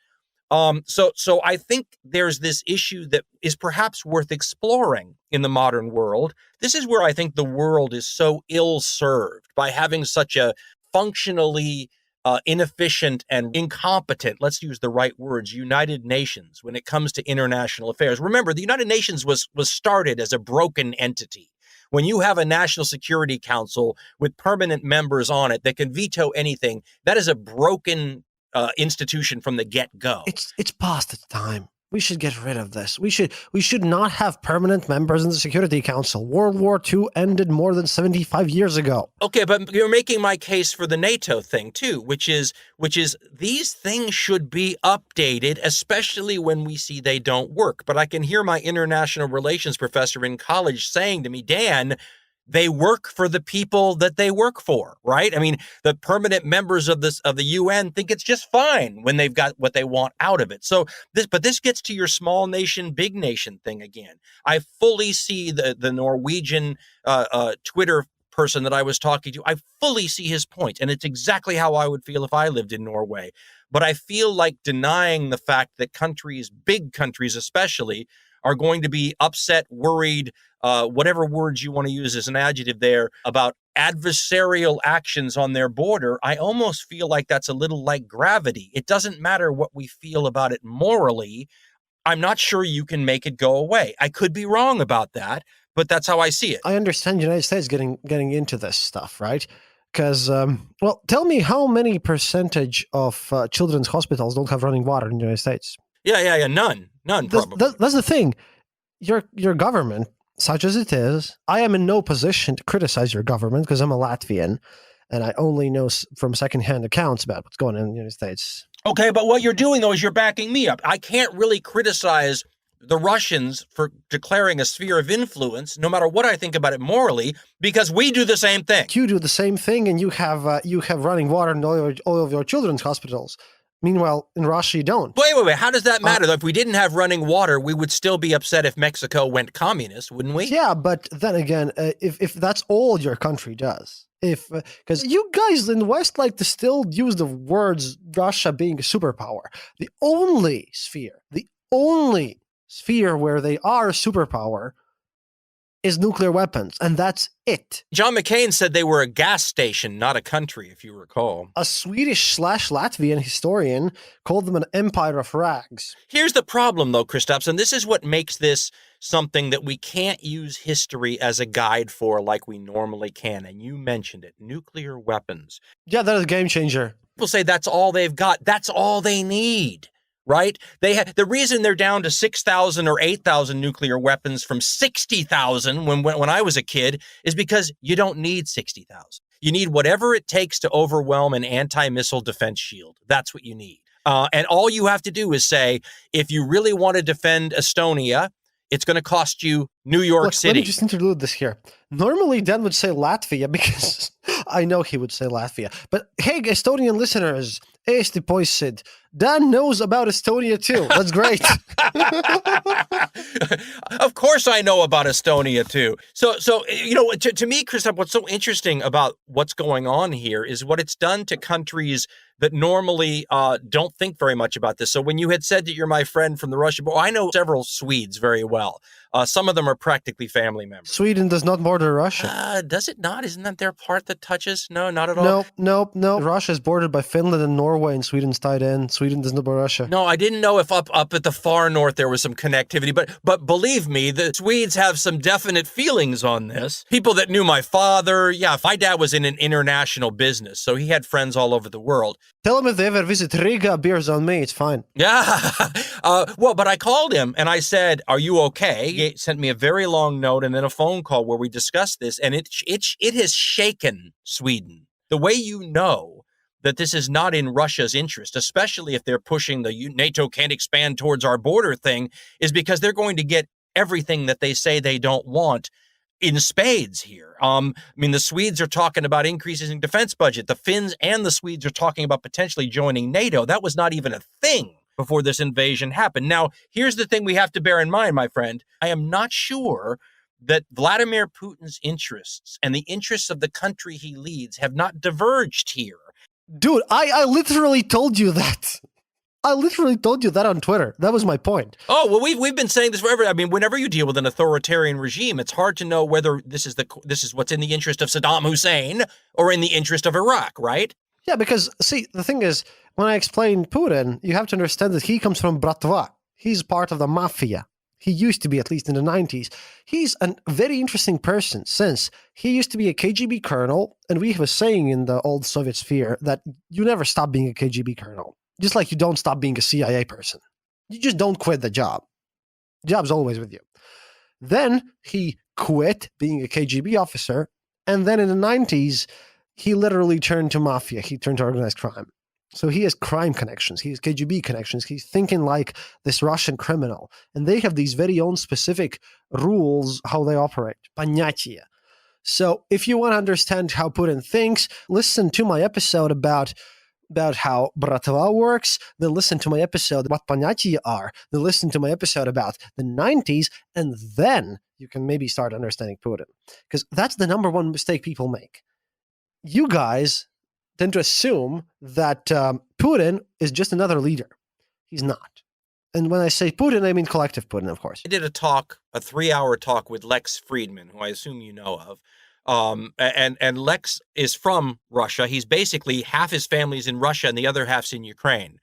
So I think there's this issue that is perhaps worth exploring in the modern world. This is where I think the world is so ill-served by having such a functionally inefficient and incompetent, let's use the right words, United Nations when it comes to international affairs. Remember, the United Nations was started as a broken entity. When you have a National Security Council with permanent members on it that can veto anything, that is a broken institution from the get-go. It's past its time. We should get rid of this. We should not have permanent members in the Security Council. World War II ended more than 75 years ago. Okay, but you're making my case for the NATO thing too, which is these things should be updated, especially when we see they don't work. But I can hear my international relations professor in college saying to me, Dan, they work for the people that they work for, right? I mean, the permanent members of the UN think it's just fine when they've got what they want out of it. So this gets to your small nation, big nation thing again. I fully see the Norwegian Twitter person that I was talking to. I fully see his point, and it's exactly how I would feel if I lived in Norway. But I feel like denying the fact that countries, big countries especially, are going to be upset, worried, whatever words you want to use as an adjective there, about adversarial actions on their border. I almost feel like that's a little like gravity. It doesn't matter what we feel about it morally. I'm not sure you can make it go away. I could be wrong about that, but that's how I see it. I understand the United States getting into this stuff, right? Because, well, tell me how many percentage of children's hospitals don't have running water in the United States? Yeah. None probably. That's the thing. Your government, such as it is, I am in no position to criticize your government because I'm a Latvian and I only know from secondhand accounts about what's going on in the United States. Okay, but what you're doing, though, is you're backing me up. I can't really criticize the Russians for declaring a sphere of influence, no matter what I think about it morally, because we do the same thing. You do the same thing, and you have running water in all of your children's hospitals. Meanwhile, in Russia, you don't. Wait. How does that matter? If we didn't have running water, we would still be upset if Mexico went communist, wouldn't we? Yeah, but then again, if that's all your country does, because you guys in the West like to still use the words Russia being a superpower. The only sphere where they are a superpower is nuclear weapons, and that's it. John McCain said they were a gas station, not a country, if you recall. A Swedish/Latvian historian called them an empire of rags. Here's the problem, though, Kristaps, and this is what makes this something that we can't use history as a guide for like we normally can, and you mentioned it, nuclear weapons. Yeah, that is a game changer. People say that's all they've got. That's all they need. Right? The reason they're down to 6,000 or 8,000 nuclear weapons from 60,000 when I was a kid is because you don't need 60,000. You need whatever it takes to overwhelm an anti-missile defense shield. That's what you need. And all you have to do is say, if you really want to defend Estonia, it's going to cost you New York City. Let me just interlude this here. Normally, Dan would say Latvia because I know he would say Latvia. But hey, Estonian listeners, Eesti poisid, Dan knows about Estonia too. That's great. Of course I know about Estonia too. So you know, to me, Kristaps, what's so interesting about what's going on here is what it's done to countries that normally don't think very much about this. So when you had said that you're my friend from the Russian border, I know several Swedes very well. Some of them are practically family members. Sweden does not border Russia. Does it not? Isn't that their part that touches? No, not at all. No. Russia is bordered by Finland and Norway, and Sweden's tied in. Sweden does not border Russia. No, I didn't know if up at the far north there was some connectivity, but believe me, the Swedes have some definite feelings on this. People that knew my father, my dad was in an international business, so he had friends all over the world. Tell him if they ever visit Riga, beers on me, it's fine. Yeah. But I called him and I said, "Are you okay?" He sent me a very long note and then a phone call where we discussed this, and it has shaken Sweden. The way you know that this is not in Russia's interest, especially if they're pushing the NATO can't expand towards our border thing, is because they're going to get everything that they say they don't want in spades here. I mean, the Swedes are talking about increases in defense budget. The Finns and the Swedes are talking about potentially joining NATO. That was not even a thing before this invasion happened. Now, here's the thing we have to bear in mind, my friend. I am not sure that Vladimir Putin's interests and the interests of the country he leads have not diverged here. Dude, I literally told you that. I literally told you that on Twitter. That was my point. Oh, well, we've been saying this forever. I mean, whenever you deal with an authoritarian regime, it's hard to know whether this is what's in the interest of Saddam Hussein or in the interest of Iraq, right? Yeah, because, see, the thing is, when I explain Putin, you have to understand that he comes from Bratva. He's part of the mafia. He used to be, at least in the 90s. He's a very interesting person since he used to be a KGB colonel, and we have a saying in the old Soviet sphere that you never stop being a KGB colonel, just like you don't stop being a CIA person. You just don't quit the job. The job's always with you. Then he quit being a KGB officer, and then in the 90s, he literally turned to mafia. He turned to organized crime. So he has crime connections. He has KGB connections. He's thinking like this Russian criminal. And they have these very own specific rules how they operate. Понятия. So if you want to understand how Putin thinks, listen to my episode about how Bratva works, then listen to my episode what понятия are, then listen to my episode about the 90s, and then you can maybe start understanding Putin. Because that's the number one mistake people make. You guys tend to assume that Putin is just another leader. He's not. And when I say Putin, I mean collective Putin, of course. I did a 3-hour talk with Lex Friedman, who I assume you know of. And Lex is from Russia. He's basically half his family's in Russia and the other half's in Ukraine.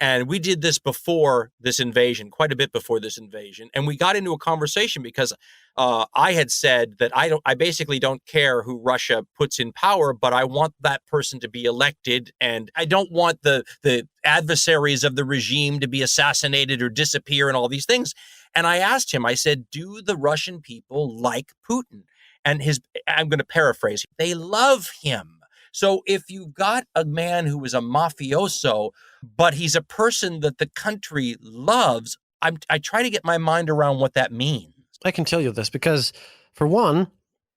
And we did this before this invasion, quite a bit before this invasion. And we got into a conversation because I had said that I basically don't care who Russia puts in power, but I want that person to be elected. And I don't want the adversaries of the regime to be assassinated or disappear and all these things. And I asked him, I said, do the Russian people like Putin? And I'm going to paraphrase, they love him. So if you've got a man who is a mafioso, but he's a person that the country loves, I try to get my mind around what that means. I can tell you this because, for one,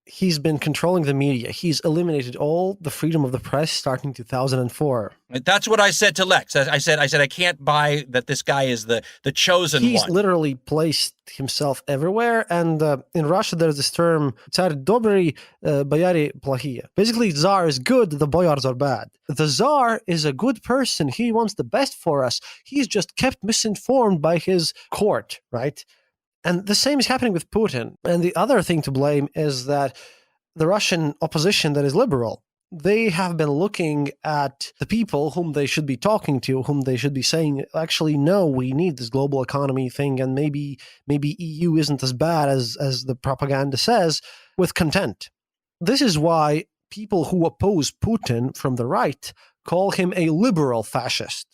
he's been controlling the media. He's eliminated all the freedom of the press starting 2004. That's what I said to Lex. I said I can't buy that this guy is the chosen one. He's literally placed himself everywhere. And in Russia, there's this term, Tsar dobry, boyari plохие. Basically, Tsar is good, the boyars are bad. The Tsar is a good person. He wants the best for us. He's just kept misinformed by his court, right? And the same is happening with Putin. And the other thing to blame is that the Russian opposition that is liberal, they have been looking at the people whom they should be talking to, whom they should be saying, actually, no, we need this global economy thing, and maybe EU isn't as bad as the propaganda says, with content. This is why people who oppose Putin from the right call him a liberal fascist.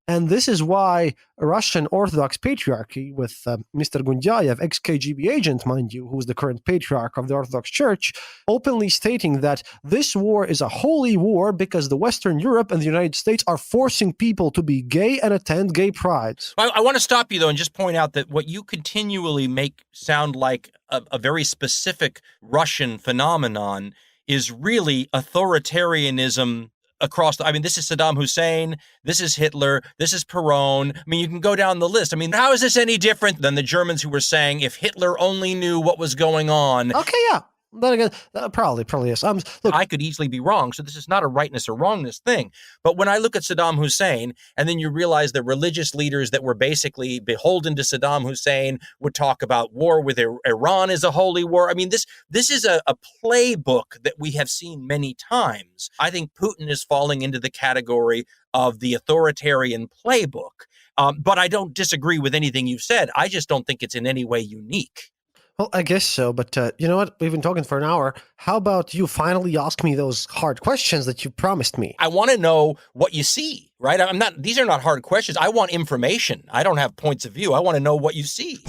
And this is why a Russian Orthodox patriarchy with Mr. Gundyayev, ex-KGB agent, mind you, who's the current patriarch of the Orthodox Church, openly stating that this war is a holy war because the Western Europe and the United States are forcing people to be gay and attend gay prides. I want to stop you, though, and just point out that what you continually make sound like a very specific Russian phenomenon is really authoritarianism across this is Saddam Hussein, this is Hitler, this is Perón. You can go down the list. How is this any different than the Germans who were saying if Hitler only knew what was going on? Okay, yeah. Then again, probably is. Look, I could easily be wrong, so this is not a rightness or wrongness thing. But when I look at Saddam Hussein, and then you realize the religious leaders that were basically beholden to Saddam Hussein would talk about war with Iran is a holy war. This is a playbook that we have seen many times. I think Putin is falling into the category of the authoritarian playbook. But I don't disagree with anything you've said. I just don't think it's in any way unique. Well, I guess so, but you know what? We've been talking for an hour. How about you finally ask me those hard questions that you promised me? I want to know what you see, right? These are not hard questions. I want information. I don't have points of view. I want to know what you see.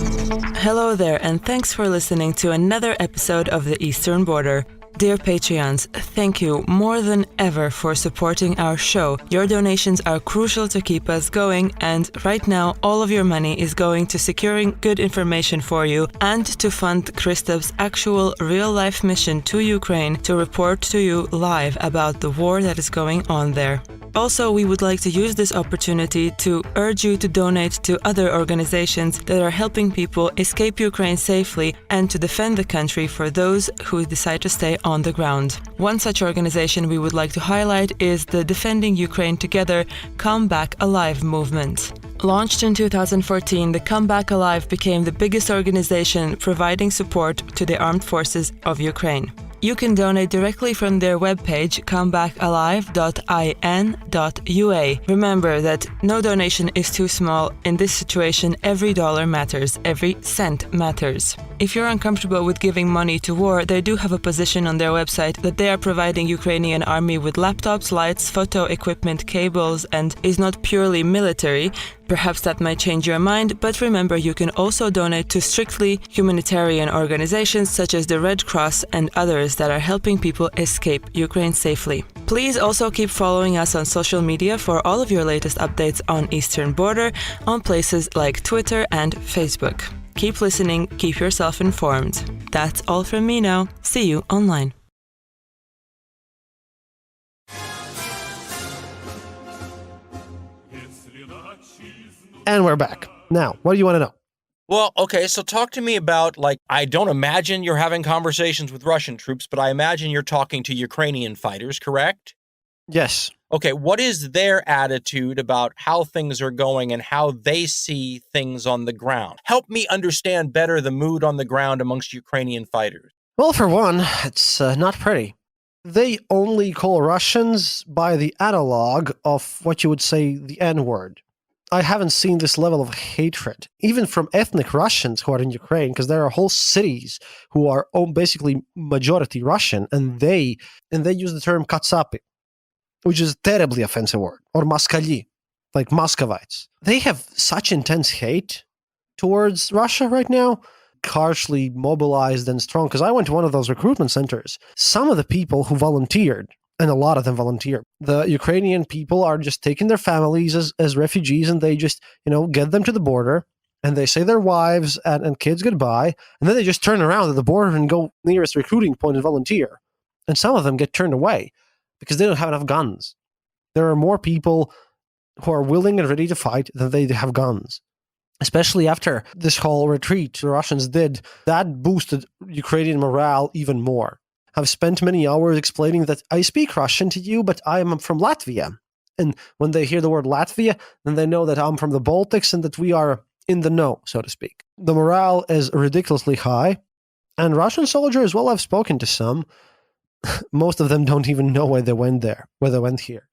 Hello there, and thanks for listening to another episode of The Eastern Border. Dear Patreons, thank you more than ever for supporting our show. Your donations are crucial to keep us going, and right now all of your money is going to securing good information for you and to fund Kristof's actual real-life mission to Ukraine to report to you live about the war that is going on there. Also, we would like to use this opportunity to urge you to donate to other organizations that are helping people escape Ukraine safely and to defend the country for those who decide to stay on the ground. One such organization we would like to highlight is the Defending Ukraine Together Come Back Alive movement. Launched in 2014, the Come Back Alive became the biggest organization providing support to the armed forces of Ukraine. You can donate directly from their webpage, comebackalive.in.ua. Remember that no donation is too small. In this situation, every dollar matters, every cent matters. If you're uncomfortable with giving money to war, they do have a position on their website that they are providing Ukrainian army with laptops, lights, photo equipment, cables, and is not purely military. Perhaps that might change your mind, but remember you can also donate to strictly humanitarian organizations such as the Red Cross and others that are helping people escape Ukraine safely. Please also keep following us on social media for all of your latest updates on Eastern Border on places like Twitter and Facebook. Keep listening, keep yourself informed. That's all from me now. See you online. And we're back. Now, what do you want to know? Well, okay, so talk to me about, I don't imagine you're having conversations with Russian troops, but I imagine you're talking to Ukrainian fighters, correct? Yes. Okay, what is their attitude about how things are going and how they see things on the ground? Help me understand better the mood on the ground amongst Ukrainian fighters. Well, for one, it's not pretty. They only call Russians by the analog of what you would say the N-word. I haven't seen this level of hatred, even from ethnic Russians who are in Ukraine, because there are whole cities who are basically majority Russian, and they use the term Katsapi, which is a terribly offensive word, or Moskali, like Muscovites. They have such intense hate towards Russia right now, harshly mobilized and strong, because I went to one of those recruitment centers. Some of the people who volunteered, and a lot of them volunteer, the Ukrainian people are just taking their families as refugees, and they just, get them to the border, and they say their wives and kids goodbye, and then they just turn around at the border and go nearest recruiting point and volunteer. And some of them get turned away because they don't have enough guns. There are more people who are willing and ready to fight than they have guns. Especially after this whole retreat the Russians did, that boosted Ukrainian morale even more. I've spent many hours explaining that I speak Russian to you, but I am from Latvia. And when they hear the word Latvia, then they know that I'm from the Baltics and that we are in the know, so to speak. The morale is ridiculously high. And Russian soldiers, well, I've spoken to some. Most of them don't even know why they went here.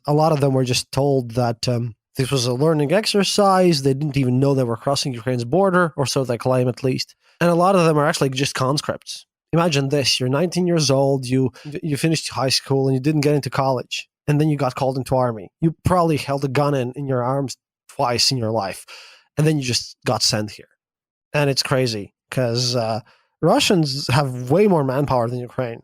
A lot of them were just told that this was a learning exercise. They didn't even know they were crossing Ukraine's border, or so they claim at least. And a lot of them are actually just conscripts. Imagine this, you're 19 years old, you finished high school and you didn't get into college, and then you got called into army. You probably held a gun in your arms twice in your life, and then you just got sent here. And it's crazy, because Russians have way more manpower than Ukraine,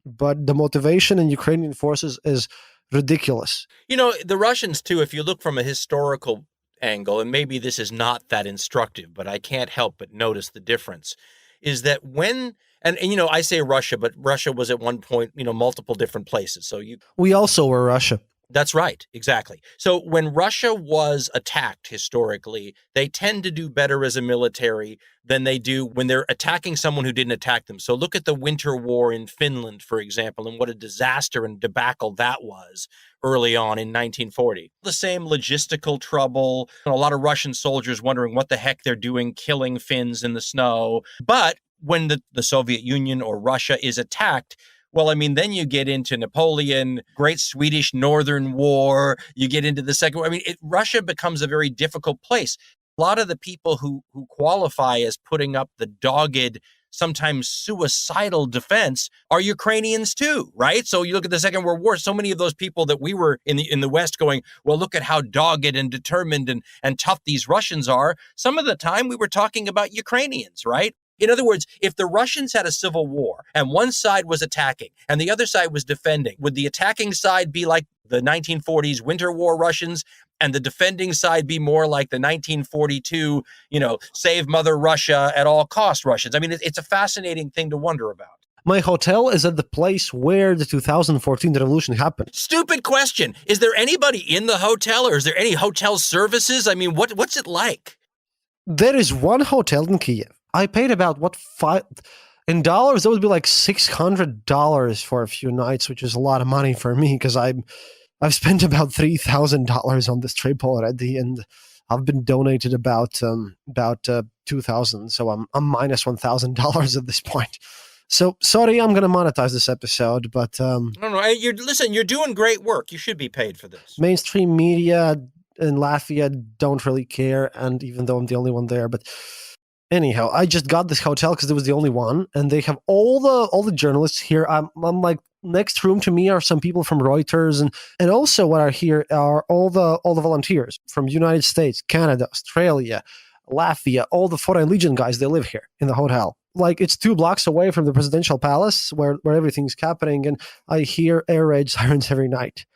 but the motivation in Ukrainian forces is ridiculous. The Russians, too, if you look from a historical angle, and maybe this is not that instructive, but I can't help but notice the difference, is that when... And I say Russia, but Russia was at one point, multiple different places. So we also were Russia. That's right. Exactly. So when Russia was attacked historically, they tend to do better as a military than they do when they're attacking someone who didn't attack them. So look at the Winter War in Finland, for example, and what a disaster and debacle that was early on in 1940. The same logistical trouble, a lot of Russian soldiers wondering what the heck they're doing, killing Finns in the snow. But when the Soviet Union or Russia is attacked, well, then you get into Napoleon, Great Swedish Northern War, you get into the Second War. Russia becomes a very difficult place. A lot of the people who qualify as putting up the dogged, sometimes suicidal defense are Ukrainians too, right? So you look at the Second World War, so many of those people that we were in the West going, well, look at how dogged and determined and tough these Russians are. Some of the time we were talking about Ukrainians, right? In other words, if the Russians had a civil war and one side was attacking and the other side was defending, would the attacking side be like the 1940s Winter War Russians and the defending side be more like the 1942, save Mother Russia at all cost Russians? It's a fascinating thing to wonder about. My hotel is at the place where the 2014 revolution happened. Stupid question. Is there anybody in the hotel, or is there any hotel services? What's it like? There is one hotel in Kyiv. I paid about in dollars, that would be like $600 for a few nights, which is a lot of money for me because I've spent about $3,000 on this trip already, and I've been donated about $2,000, so I'm minus $1,000 at this point. So sorry, I'm gonna monetize this episode, but No. You're doing great work. You should be paid for this. mainstream media in Latvia don't really care, and even though I'm the only one there, but anyhow, I just got this hotel because it was the only one, and they have all the journalists here. I'm like, next room to me are some people from Reuters, and also what are here are all the volunteers from United States, Canada, Australia, Latvia, all the Foreign Legion guys. They live here in the hotel. Like, it's 2 blocks away from the presidential palace where everything's happening, and I hear air raid sirens every night.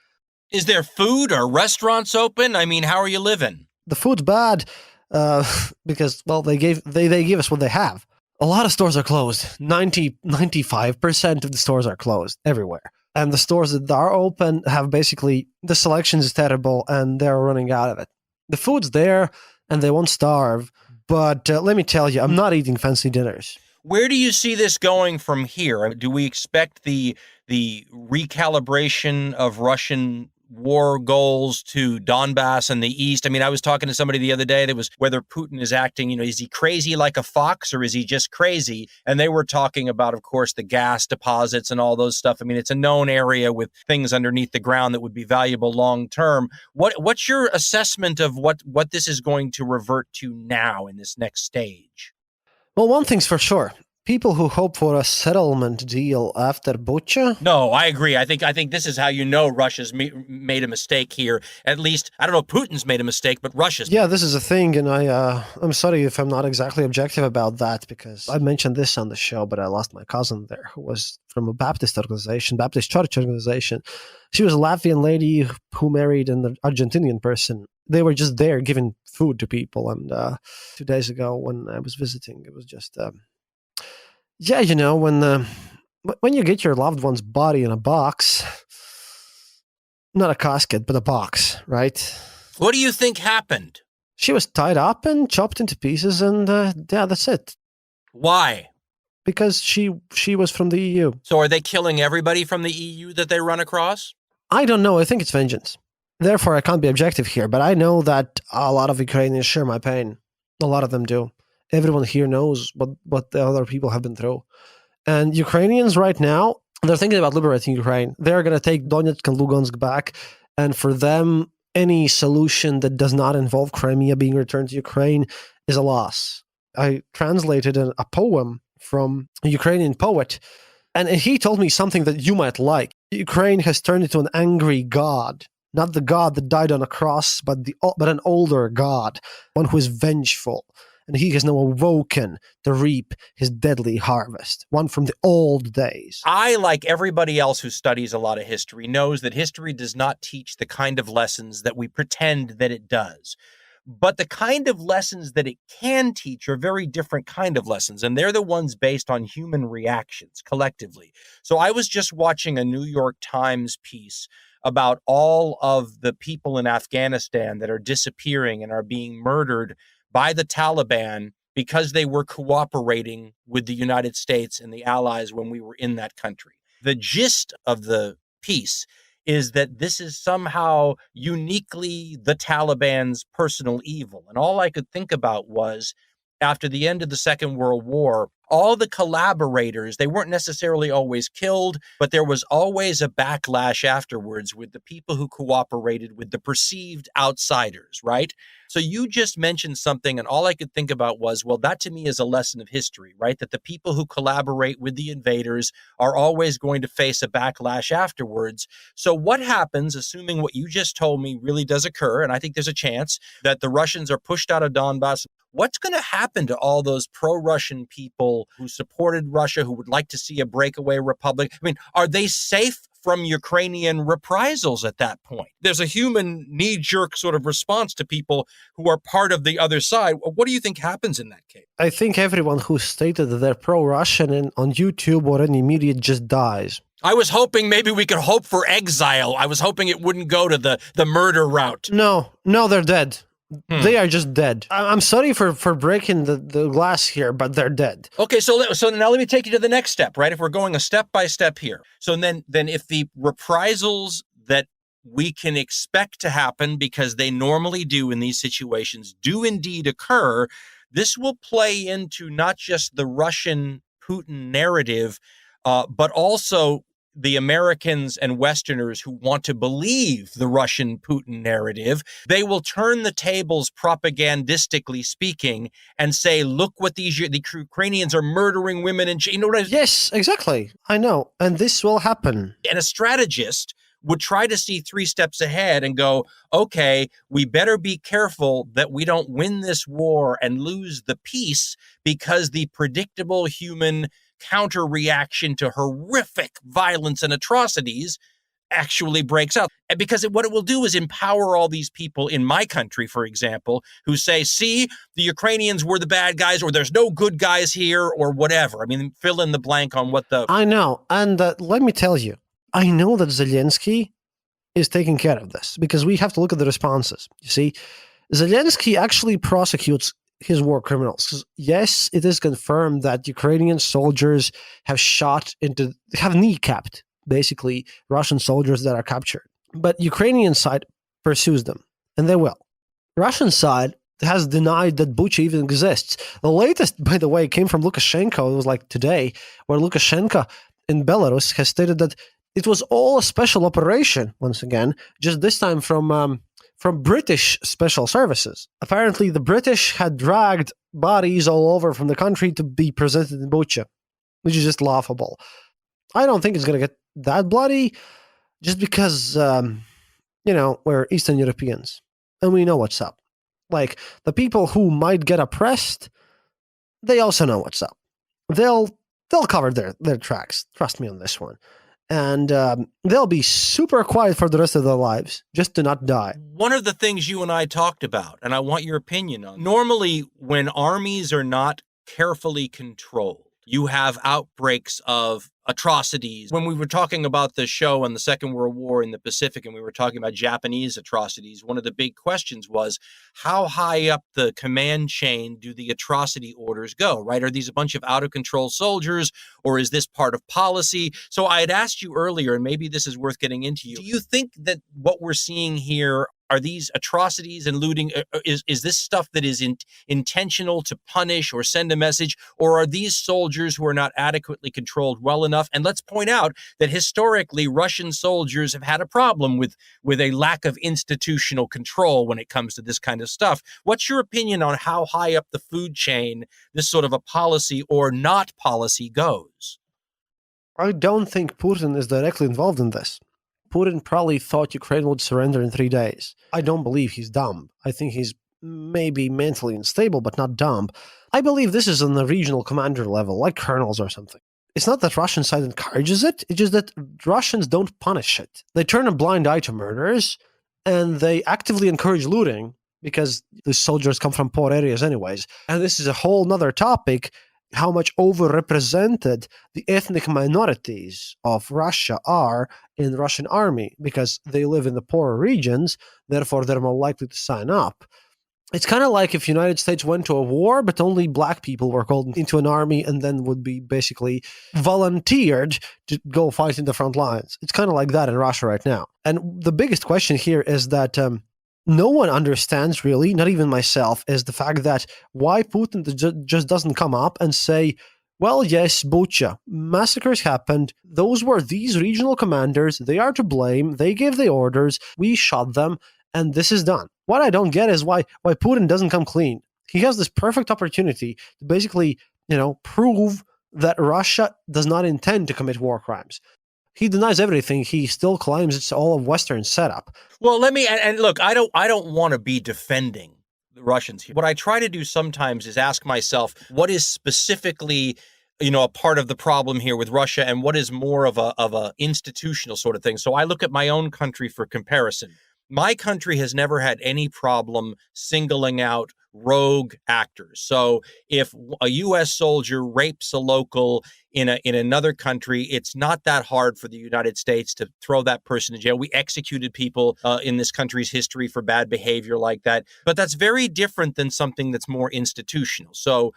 Is there food or restaurants open? I mean, how are you living? The food's bad because, well, they give us what they have. A lot of stores are closed. 95% of the stores are closed everywhere. And the stores that are open have basically, the selection is terrible and they're running out of it. The food's there and they won't starve. But let me tell you, I'm not eating fancy dinners. Where do you see this going from here? Do we expect the recalibration of Russian war goals to Donbass and the East? I mean, I was talking to somebody the other day that was whether Putin is acting, is he crazy like a fox or is he just crazy? And they were talking about, of course, the gas deposits and all those stuff. I mean, it's a known area with things underneath the ground that would be valuable long term. What's your assessment of what this is going to revert to now in this next stage? Well, one thing's for sure. People who hope for a settlement deal after Bucha. No, I agree. I think this is how you know Russia's made a mistake here. At least, I don't know if Putin's made a mistake, but Russia's. Yeah, this is a thing, and I'm sorry if I'm not exactly objective about that, because I mentioned this on the show, but I lost my cousin there, who was from a Baptist organization, Baptist church organization. She was a Latvian lady who married an Argentinian person. They were just there giving food to people, and 2 days ago when I was visiting, it was just... Yeah, when you get your loved one's body in a box, not a casket, but a box, right? What do you think happened? She was tied up and chopped into pieces, and yeah, that's it. Why? Because she was from the EU. So are they killing everybody from the EU that they run across? I don't know. I think it's vengeance. Therefore, I can't be objective here, but I know that a lot of Ukrainians share my pain. A lot of them do. Everyone here knows what the other people have been through. And Ukrainians right now, they're thinking about liberating Ukraine. They're going to take Donetsk and Lugansk back. And for them, any solution that does not involve Crimea being returned to Ukraine is a loss. I translated a poem from a Ukrainian poet, and he told me something that you might like. Ukraine has turned into an angry god. Not the god that died on a cross, but an older god, one who is vengeful. And he has now awoken to reap his deadly harvest, one from the old days. I, like everybody else who studies a lot of history, knows that history does not teach the kind of lessons that we pretend that it does. But the kind of lessons that it can teach are very different kind of lessons, and they're the ones based on human reactions collectively. So I was just watching a New York Times piece about all of the people in Afghanistan that are disappearing and are being murdered by the Taliban because they were cooperating with the United States and the allies when we were in that country. The gist of the piece is that this is somehow uniquely the Taliban's personal evil. And all I could think about was, after the end of the Second World War, all the collaborators, they weren't necessarily always killed, but there was always a backlash afterwards with the people who cooperated with the perceived outsiders, right? So you just mentioned something, and all I could think about was, well, that to me is a lesson of history, right? That the people who collaborate with the invaders are always going to face a backlash afterwards. So what happens, assuming what you just told me really does occur, and I think there's a chance that the Russians are pushed out of Donbass, what's going to happen to all those pro-Russian people who supported Russia, who would like to see a breakaway republic? I mean, are they safe from Ukrainian reprisals at that point? There's a human knee-jerk sort of response to people who are part of the other side. What do you think happens in that case? I think everyone who stated that they're pro-Russian on YouTube or any media just dies. I was hoping maybe we could hope for exile. I was hoping it wouldn't go to the murder route. No, they're dead. They are just dead. I'm sorry for breaking the glass here, but they're dead. Okay, so now let me take you to the next step, right? If we're going a step by step here. So then if the reprisals that we can expect to happen, because they normally do in these situations, do indeed occur, this will play into not just the Russian Putin narrative, but also the Americans and Westerners who want to believe the Russian Putin narrative, they will turn the tables propagandistically speaking and say, look what the Ukrainians are murdering women and you know what Yes, exactly. I know. And this will happen. And a strategist would try to see 3 steps ahead and go, okay, we better be careful that we don't win this war and lose the peace, because the predictable human counter reaction to horrific violence and atrocities actually breaks out. And because what it will do is empower all these people in my country, for example, who say, see, the Ukrainians were the bad guys, or there's no good guys here, or whatever. I mean, fill in the blank on what the... I know. And let me tell you, I know that Zelensky is taking care of this, because we have to look at the responses. You see, Zelensky actually prosecutes his war criminals. Yes, it is confirmed that Ukrainian soldiers have have kneecapped, basically, Russian soldiers that are captured. But Ukrainian side pursues them, and they will. Russian side has denied that Bucha even exists. The latest, by the way, came from Lukashenko. It was like today, where Lukashenko in Belarus has stated that it was all a special operation, once again, just this time from British special services. Apparently, the British had dragged bodies all over from the country to be presented in Bucha, which is just laughable. I don't think it's going to get that bloody, just because, we're Eastern Europeans, and we know what's up. Like, the people who might get oppressed, they also know what's up. They'll cover their tracks. Trust me on this one. And they'll be super quiet for the rest of their lives, just to not die. One of the things you and I talked about, and I want your opinion on, normally when armies are not carefully controlled, you have outbreaks of atrocities. When we were talking about the show on the Second World War in the Pacific, and we were talking about Japanese atrocities, one of the big questions was, how high up the command chain do the atrocity orders go, right? Are these a bunch of out-of-control soldiers, or is this part of policy? So I had asked you earlier, and maybe this is worth getting into you, do you think that what we're seeing here, are these atrocities and looting, is this stuff that is intentional to punish or send a message, or are these soldiers who are not adequately controlled well enough? And let's point out that historically, Russian soldiers have had a problem with a lack of institutional control when it comes to this kind of stuff. What's your opinion on how high up the food chain this sort of a policy or not policy goes? I don't think Putin is directly involved in this. Putin probably thought Ukraine would surrender in 3 days. I don't believe he's dumb. I think he's maybe mentally unstable, but not dumb. I believe this is on the regional commander level, like colonels or something. It's not that Russian side encourages it, it's just that Russians don't punish it. They turn a blind eye to murders, and they actively encourage looting, because the soldiers come from poor areas anyways. And this is a whole nother topic, how much overrepresented the ethnic minorities of Russia are in the Russian army, because they live in the poorer regions, therefore they're more likely to sign up. It's kind of like if United States went to a war, but only black people were called into an army and then would be basically volunteered to go fight in the front lines. It's kind of like that in Russia right now. And the biggest question here is that no one understands really, not even myself, is the fact that why Putin just doesn't come up and say, well, yes, Bucha, massacres happened. Those were these regional commanders. They are to blame. They gave the orders. We shot them, and this is done. What I don't get is why Putin doesn't come clean. He has this perfect opportunity to basically, prove that Russia does not intend to commit war crimes. He denies everything. He still claims it's all a Western setup. Well, and look, I don't want to be defending the Russians here. What I try to do sometimes is ask myself, what is specifically, a part of the problem here with Russia, and what is more of a institutional sort of thing. So I look at my own country for comparison. My country has never had any problem singling out rogue actors. So if a U.S. soldier rapes a local in another country, it's not that hard for the United States to throw that person in jail. We executed people in this country's history for bad behavior like that. But that's very different than something that's more institutional. So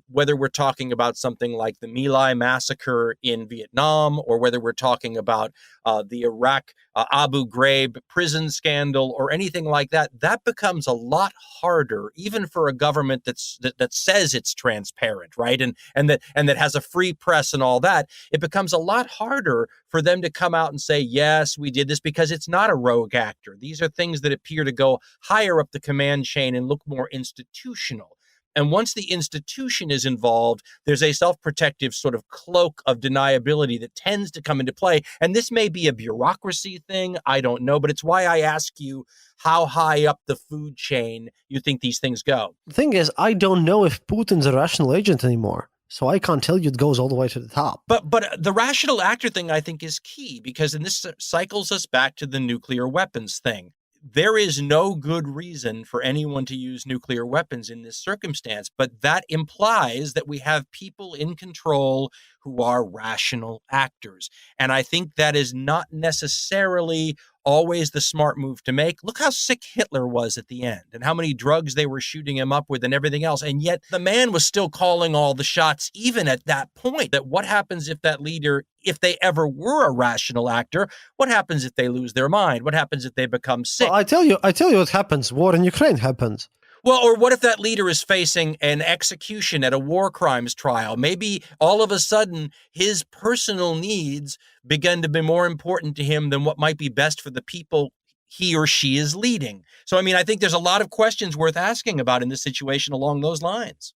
whether we're talking about something like the My Lai massacre in Vietnam, or whether we're talking about the Iraq Abu Ghraib prison scandal or anything like that, that becomes a lot harder, even for a government that says it's transparent, right? And that has a free press and all that. It becomes a lot harder for them to come out and say, yes, we did this, because it's not a rogue actor. These are things that appear to go higher up the command chain and look more institutional. And once the institution is involved, there's a self-protective sort of cloak of deniability that tends to come into play. And this may be a bureaucracy thing, I don't know, but it's why I ask you how high up the food chain you think these things go. The thing is, I don't know if Putin's a rational agent anymore. So I can't tell you it goes all the way to the top. But the rational actor thing, I think, is key, because then this cycles us back to the nuclear weapons thing. There is no good reason for anyone to use nuclear weapons in this circumstance, but that implies that we have people in control who are rational actors. And I think that is not necessarily always the smart move to make. Look how sick Hitler was at the end and how many drugs they were shooting him up with and everything else. And yet the man was still calling all the shots, even at that point. That what happens if that leader, if they ever were a rational actor, what happens if they lose their mind? What happens if they become sick? Well, I tell you what happens. War in Ukraine happens. Well, or what if that leader is facing an execution at a war crimes trial? Maybe all of a sudden his personal needs begin to be more important to him than what might be best for the people he or she is leading. So, I mean, I think there's a lot of questions worth asking about in this situation along those lines.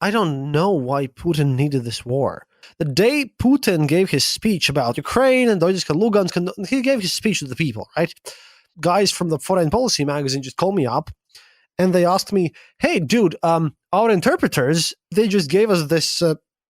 I don't know why Putin needed this war. The day Putin gave his speech about Ukraine and Deutsches Lugansk, he gave his speech to the people, right? Guys from the Foreign Policy magazine just called me up and they asked me, hey, dude, our interpreters, they just gave us this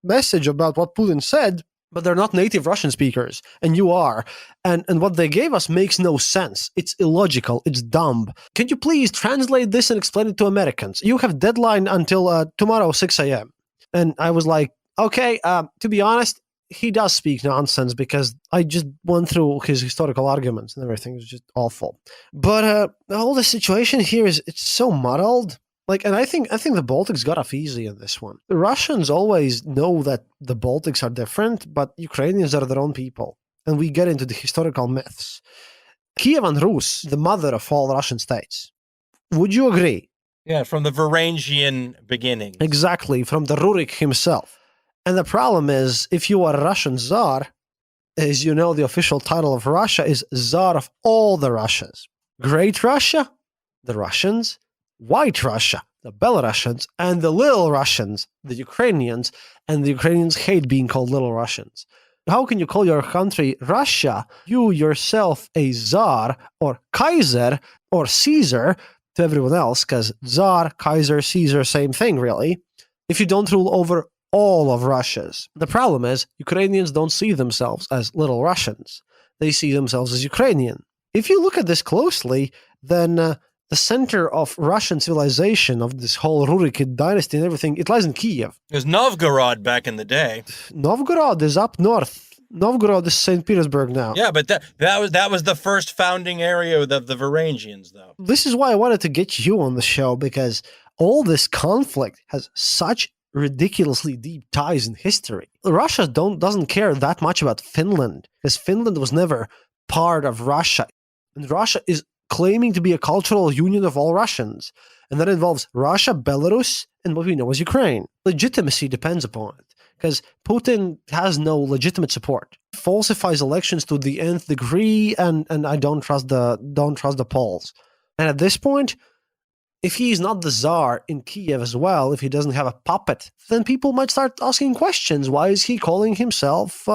message about what Putin said, but they're not native Russian speakers, and you are. And what they gave us makes no sense. It's illogical. It's dumb. Can you please translate this and explain it to Americans? You have deadline until tomorrow, 6 a.m. And I was like, okay, to be honest, he does speak nonsense, because I just went through his historical arguments and everything. It was just awful. But the whole situation here it's so muddled. And I think the Baltics got off easy in this one. The Russians always know that the Baltics are different, but Ukrainians are their own people. And we get into the historical myths. Kyiv and Rus, the mother of all Russian states. Would you agree? Yeah, from the Varangian beginnings. Exactly, from the Rurik himself. And the problem is, if you are a Russian Tsar, as you know, the official title of Russia is Tsar of all the Russias. Great Russia, the Russians. White Russia, the Belarusians, and the Little Russians, the Ukrainians, and the Ukrainians hate being called Little Russians. How can you call your country Russia, you yourself a Tsar, or Kaiser, or Caesar, to everyone else, because Tsar, Kaiser, Caesar, same thing, really, if you don't rule over all of Russia's? The problem is, Ukrainians don't see themselves as Little Russians. They see themselves as Ukrainian. If you look at this closely, then the center of Russian civilization, of this whole Rurikid dynasty and everything, it lies in Kyiv. It was Novgorod back in the day. Novgorod is up north. Novgorod is St. Petersburg now. Yeah, but that was the first founding area of the Varangians, though. This is why I wanted to get you on the show, because all this conflict has such ridiculously deep ties in history. Russia doesn't care that much about Finland, because Finland was never part of Russia. And Russia is claiming to be a cultural union of all Russians. And that involves Russia, Belarus, and what we know as Ukraine. Legitimacy depends upon it, because Putin has no legitimate support. He falsifies elections to the nth degree, and I don't trust the polls. And at this point, if he's not the Tsar in Kyiv as well, if he doesn't have a puppet, then people might start asking questions. Why is he calling himself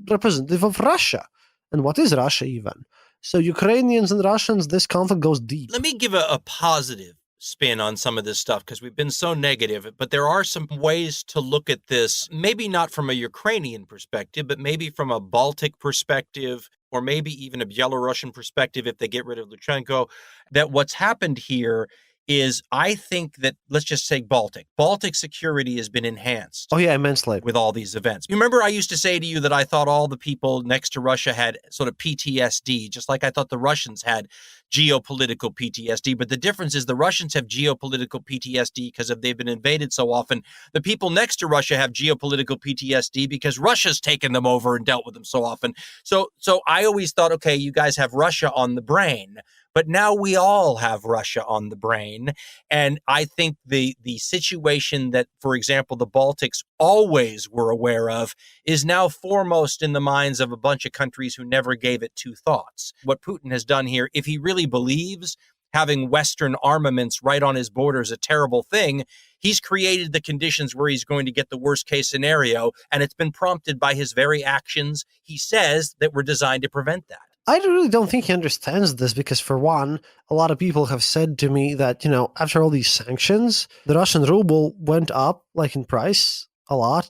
representative of Russia? And what is Russia even? So Ukrainians and Russians, this conflict goes deep. Let me give a positive spin on some of this stuff, because we've been so negative, but there are some ways to look at this, maybe not from a Ukrainian perspective, but maybe from a Baltic perspective, or maybe even a Belarusian perspective if they get rid of Lukashenko, that what's happened here is I think that, let's just say Baltic security has been enhanced. Oh, yeah, immensely. With all these events. You remember I used to say to you that I thought all the people next to Russia had sort of PTSD, just like I thought the Russians had geopolitical PTSD. But the difference is the Russians have geopolitical PTSD because they've been invaded so often. The people next to Russia have geopolitical PTSD because Russia's taken them over and dealt with them so often. So I always thought, okay, you guys have Russia on the brain. But now we all have Russia on the brain. And I think the situation that, for example, the Baltics always were aware of is now foremost in the minds of a bunch of countries who never gave it two thoughts. What Putin has done here, if he really believes having Western armaments right on his border is a terrible thing, he's created the conditions where he's going to get the worst case scenario. And it's been prompted by his very actions, he says, that were designed to prevent that. I really don't think he understands this because, for one, a lot of people have said to me that, after all these sanctions, the Russian ruble went up, in price, a lot.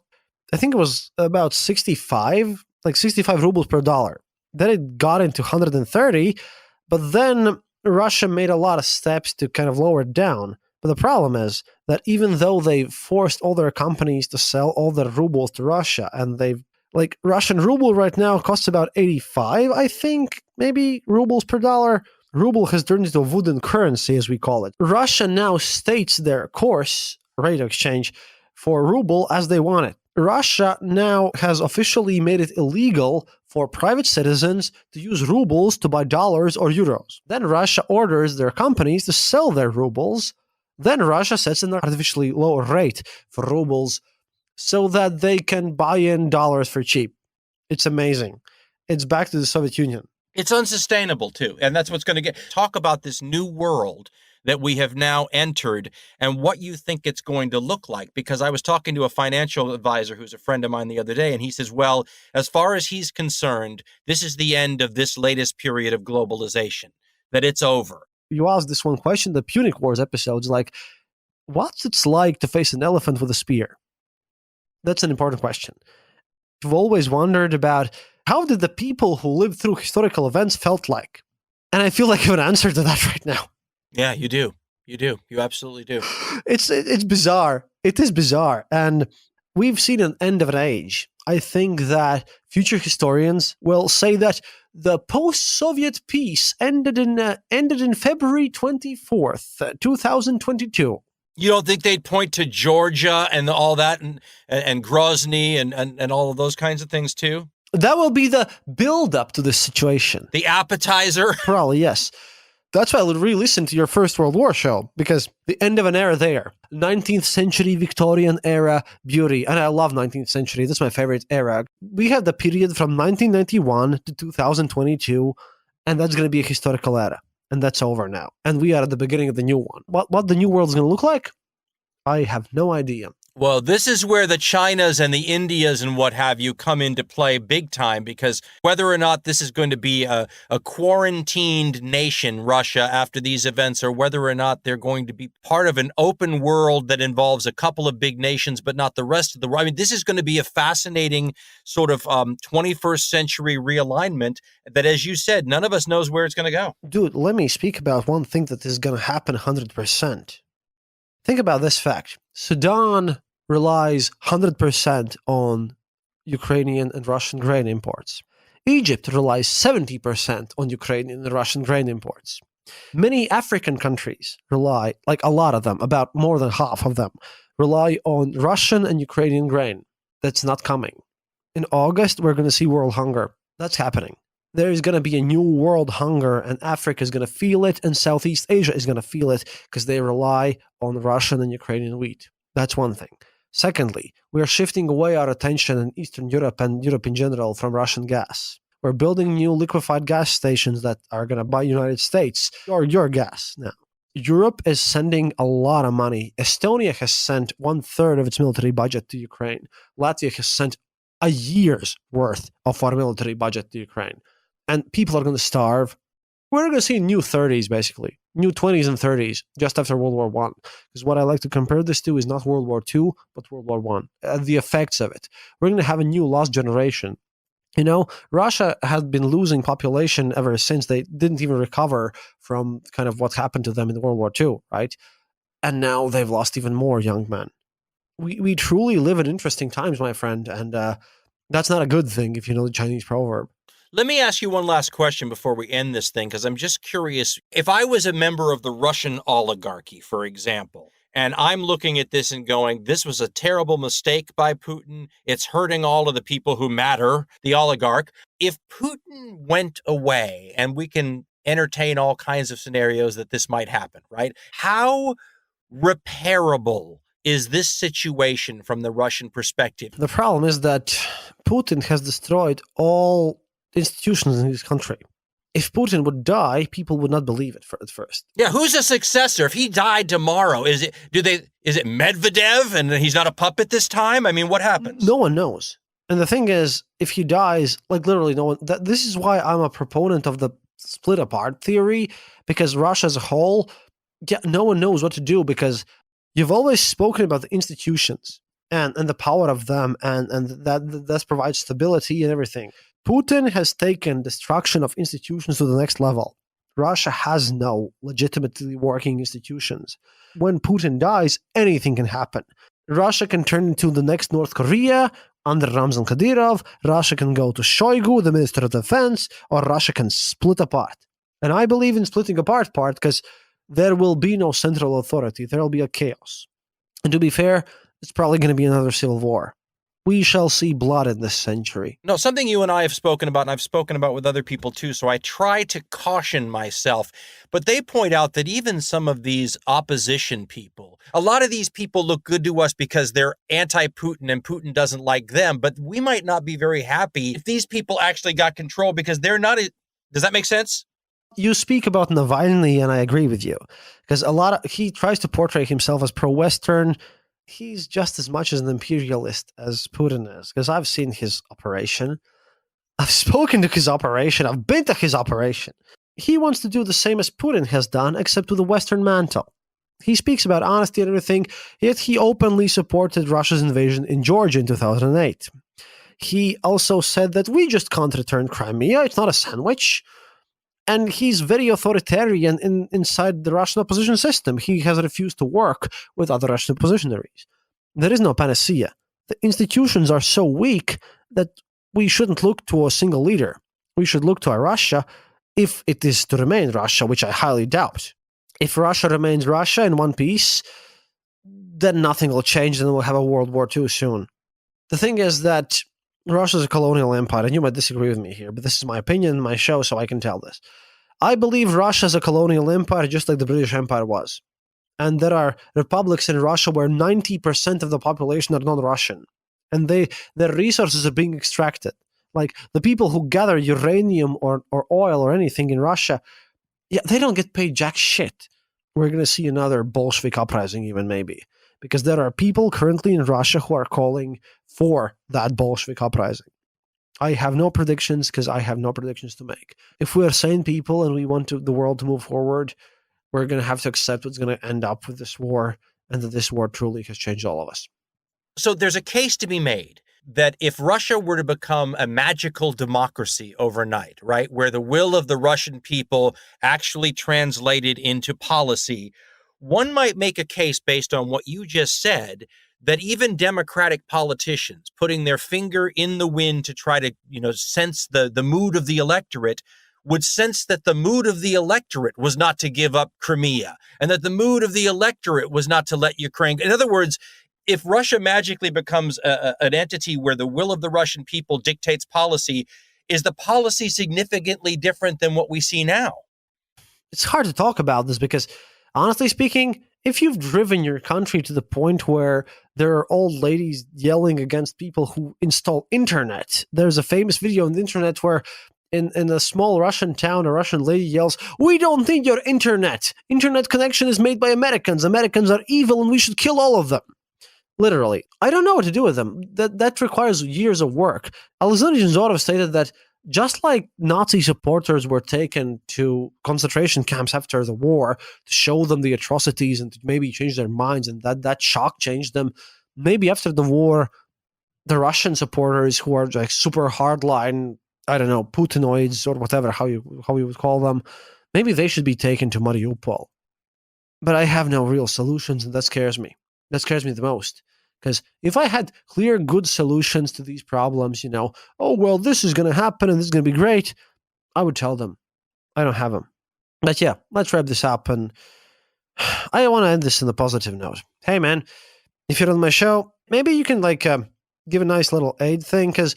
I think it was about 65 rubles per dollar. Then it got into 130, but then Russia made a lot of steps to kind of lower it down. But the problem is that even though they forced all their companies to sell all their rubles to Russia, and they've Russian ruble right now costs about 85, I think, maybe rubles per dollar. Ruble has turned into a wooden currency, as we call it. Russia now states their course, rate of exchange, for ruble as they want it. Russia now has officially made it illegal for private citizens to use rubles to buy dollars or euros. Then Russia orders their companies to sell their rubles. Then Russia sets an artificially lower rate for rubles so that they can buy in dollars for cheap. It's amazing. It's back to the Soviet Union. It's unsustainable, too. And that's what's going to talk about this new world that we have now entered and what you think it's going to look like. Because I was talking to a financial advisor who's a friend of mine the other day, and he says, well, as far as he's concerned, this is the end of this latest period of globalization, that it's over. You asked this one question, the Punic Wars episodes, what's it like to face an elephant with a spear? That's an important question. I've always wondered about how did the people who lived through historical events felt like? And I feel like I have an answer to that right now. Yeah, you do. You do. You absolutely do. It's bizarre. It is bizarre. And we've seen an end of an age. I think that future historians will say that the post-Soviet peace ended in February 24th, 2022. You don't think they'd point to Georgia and all that and Grozny and all of those kinds of things too? That will be the build-up to this situation. The appetizer? Probably, yes. That's why I would re-listen to your First World War show, because the end of an era there. 19th century Victorian era beauty. And I love 19th century. That's my favorite era. We have the period from 1991 to 2022, and that's going to be a historical era. And that's over now. And we are at the beginning of the new one. What the new world is going to look like? I have no idea. Well, this is where the Chinas and the Indias and what have you come into play big time, because whether or not this is going to be a quarantined nation, Russia, after these events, or whether or not they're going to be part of an open world that involves a couple of big nations, but not the rest of the world. I mean, this is going to be a fascinating sort of 21st century realignment that, as you said, none of us knows where it's going to go. Dude, let me speak about one thing that is going to happen 100%. Think about this fact. Sudan relies 100% on Ukrainian and Russian grain imports. Egypt relies 70% on Ukrainian and Russian grain imports. Many African countries rely, a lot of them, about more than half of them, rely on Russian and Ukrainian grain. That's not coming. In August, we're going to see world hunger. That's happening. There is going to be a new world hunger, and Africa is going to feel it, and Southeast Asia is going to feel it because they rely on Russian and Ukrainian wheat. That's one thing. Secondly, we are shifting away our attention in Eastern Europe and Europe in general from Russian gas. We're building new liquefied gas stations that are going to buy United States or your gas now. Europe is sending a lot of money. Estonia has sent 1/3 of its military budget to Ukraine. Latvia has sent a year's worth of our military budget to Ukraine. And people are going to starve. We're going to see new 30s, basically. New 20s and 30s, just after World War I. Because what I like to compare this to is not World War II, but World War I. The effects of it. We're going to have a new lost generation. Russia had been losing population ever since. They didn't even recover from kind of what happened to them in World War II, right? And now they've lost even more young men. We truly live in interesting times, my friend, and that's not a good thing if you know the Chinese proverb. Let me ask you one last question before we end this thing, because I'm just curious. If I was a member of the Russian oligarchy, for example, and I'm looking at this and going, this was a terrible mistake by Putin. It's hurting all of the people who matter, the oligarch. If Putin went away, and we can entertain all kinds of scenarios that this might happen, right? How repairable is this situation from the Russian perspective? The problem is that Putin has destroyed all institutions in his country. If Putin would die, people would not believe it at first. Yeah, who's a successor? If he died tomorrow, is it Medvedev and he's not a puppet this time? I mean, what happens? No one knows. And the thing is, if he dies, like literally no one, this is why I'm a proponent of the split apart theory, because Russia as a whole, no one knows what to do, because you've always spoken about the institutions and the power of them, and that provides stability and everything. Putin has taken destruction of institutions to the next level. Russia has no legitimately working institutions. When Putin dies, anything can happen. Russia can turn into the next North Korea under Ramzan Kadyrov. Russia can go to Shoigu, the Minister of Defense, or Russia can split apart. And I believe in splitting apart part because there will be no central authority. There will be a chaos. And to be fair, it's probably going to be another civil war. We shall see blood in this century. No, something you and I have spoken about, and I've spoken about with other people too, so I try to caution myself. But they point out that even some of these opposition people, a lot of these people look good to us because they're anti-Putin and Putin doesn't like them, but we might not be very happy if these people actually got control because they're not... Does that make sense? You speak about Navalny, and I agree with you, because he tries to portray himself as pro-Western. He's just as much as an imperialist as Putin is, because I've seen his operation. I've spoken to his operation. I've been to his operation. He wants to do the same as Putin has done, except with a Western mantle. He speaks about honesty and everything, yet he openly supported Russia's invasion in Georgia in 2008. He also said that we just can't return Crimea. It's not a sandwich. And he's very authoritarian inside the Russian opposition system. He has refused to work with other Russian oppositionaries. There is no panacea. The institutions are so weak that we shouldn't look to a single leader. We should look to a Russia if it is to remain Russia, which I highly doubt. If Russia remains Russia in one piece, then nothing will change, and we'll have a World War II soon. The thing is that Russia is a colonial empire, and you might disagree with me here, but this is my opinion, my show, so I can tell this. I believe Russia is a colonial empire just like the British Empire was. And there are republics in Russia where 90% of the population are non-Russian. And their resources are being extracted. Like the people who gather uranium or oil or anything in Russia, they don't get paid jack shit. We're going to see another Bolshevik uprising even maybe. Because there are people currently in Russia who are calling for that Bolshevik uprising. I have no predictions because I have no predictions to make. If we are sane people and we want the world to move forward, we're going to have to accept what's going to end up with this war, and that this war truly has changed all of us. So there's a case to be made that if Russia were to become a magical democracy overnight, right, where the will of the Russian people actually translated into policy, one might make a case based on what you just said that even democratic politicians putting their finger in the wind to try to, sense the mood of the electorate would sense that the mood of the electorate was not to give up Crimea and that the mood of the electorate was not to let Ukraine. In other words, if Russia magically becomes an entity where the will of the Russian people dictates policy, is the policy significantly different than what we see now? It's hard to talk about this because, honestly speaking, if you've driven your country to the point where there are old ladies yelling against people who install internet, there's a famous video on the internet where in a small Russian town, a Russian lady yells, "We don't need your internet. Internet connection is made by Americans. Americans are evil and we should kill all of them." Literally. I don't know what to do with them. That requires years of work. Alexander Zorov stated that just like Nazi supporters were taken to concentration camps after the war to show them the atrocities and to maybe change their minds, and that shock changed them, maybe after the war, the Russian supporters who are like super hardline, I don't know, Putinoids or whatever, how you would call them, maybe they should be taken to Mariupol. But I have no real solutions, and that scares me. That scares me the most. Because if I had clear, good solutions to these problems, oh, well, this is going to happen and this is going to be great, I would tell them. I don't have them. But yeah, let's wrap this up. And I want to end this on a positive note. Hey, man, if you're on my show, maybe you can give a nice little aid thing, because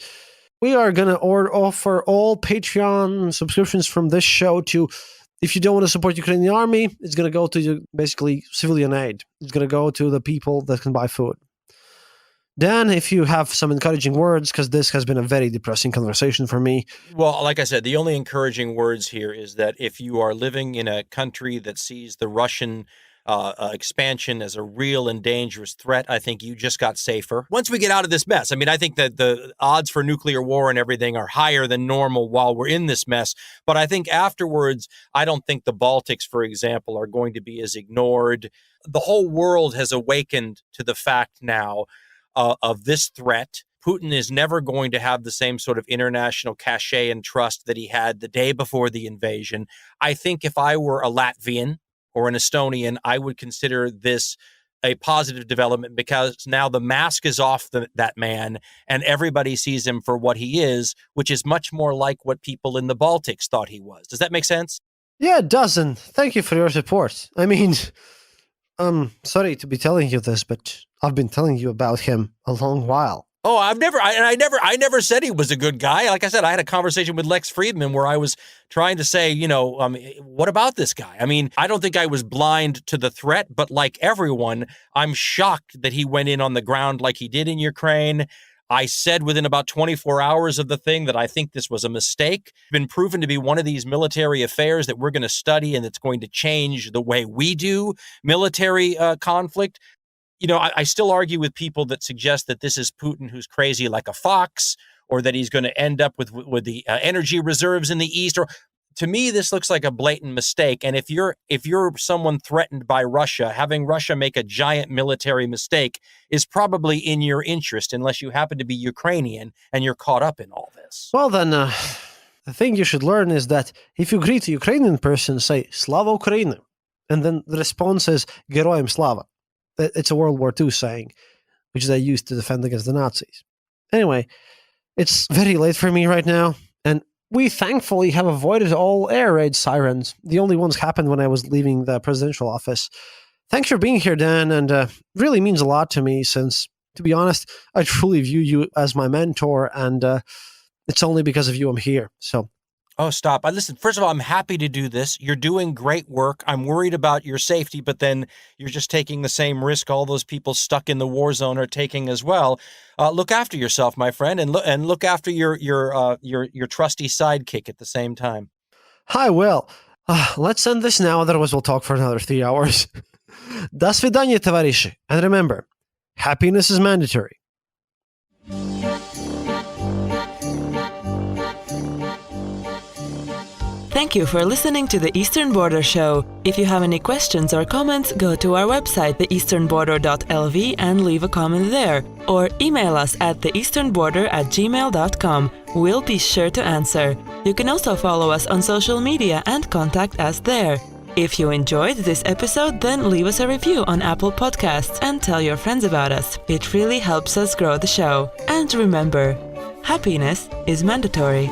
we are going to offer all Patreon subscriptions from this show to, if you don't want to support the Ukrainian army, it's going to go to basically civilian aid. It's going to go to the people that can buy food. Dan, if you have some encouraging words, because this has been a very depressing conversation for me. Well, like I said, the only encouraging words here is that if you are living in a country that sees the Russian expansion as a real and dangerous threat, I think you just got safer. Once we get out of this mess, I mean, I think that the odds for nuclear war and everything are higher than normal while we're in this mess. But I think afterwards, I don't think the Baltics, for example, are going to be as ignored. The whole world has awakened to the fact now of this threat. Putin is never going to have the same sort of international cachet and trust that he had the day before the invasion. I think if I were a Latvian or an Estonian, I would consider this a positive development, because now the mask is off that man and everybody sees him for what he is, which is much more like what people in the Baltics thought he was. Does that make sense? Yeah, it does, and thank you for your support. I mean, I'm sorry to be telling you this, but I've been telling you about him a long while. Oh, I never said he was a good guy. Like I said, I had a conversation with Lex Friedman where I was trying to say, what about this guy? I mean, I don't think I was blind to the threat, but like everyone, I'm shocked that he went in on the ground like he did in Ukraine. I said within about 24 hours of the thing that I think this was a mistake. It's been proven to be one of these military affairs that we're going to study, and it's going to change the way we do military conflict. I still argue with people that suggest that this is Putin who's crazy like a fox, or that he's going to end up with the energy reserves in the East. Or to me, this looks like a blatant mistake. And if you're someone threatened by Russia, having Russia make a giant military mistake is probably in your interest, unless you happen to be Ukrainian and you're caught up in all this. Well, then, the thing you should learn is that if you greet a Ukrainian person, say, Slava Ukraini, and then the response is, Geroyam Slava. It's a World War II saying, which they used to defend against the Nazis. Anyway, it's very late for me right now, and we thankfully have avoided all air raid sirens. The only ones happened when I was leaving the presidential office. Thanks for being here, Dan, and really means a lot to me since, to be honest, I truly view you as my mentor, and it's only because of you I'm here. So. Oh, stop. Listen, first of all, I'm happy to do this. You're doing great work. I'm worried about your safety, but then you're just taking the same risk all those people stuck in the war zone are taking as well. Look after yourself, my friend, and look after your trusty sidekick at the same time. I will. Let's end this now, otherwise we'll talk for another 3 hours. До свидания, товарищи. And remember, happiness is mandatory. Thank you for listening to the Eastern Border Show. If you have any questions or comments, go to our website, theeasternborder.lv, and leave a comment there. Or email us at theeasternborder@gmail.com. We'll be sure to answer. You can also follow us on social media and contact us there. If you enjoyed this episode, then leave us a review on Apple Podcasts and tell your friends about us. It really helps us grow the show. And remember, happiness is mandatory.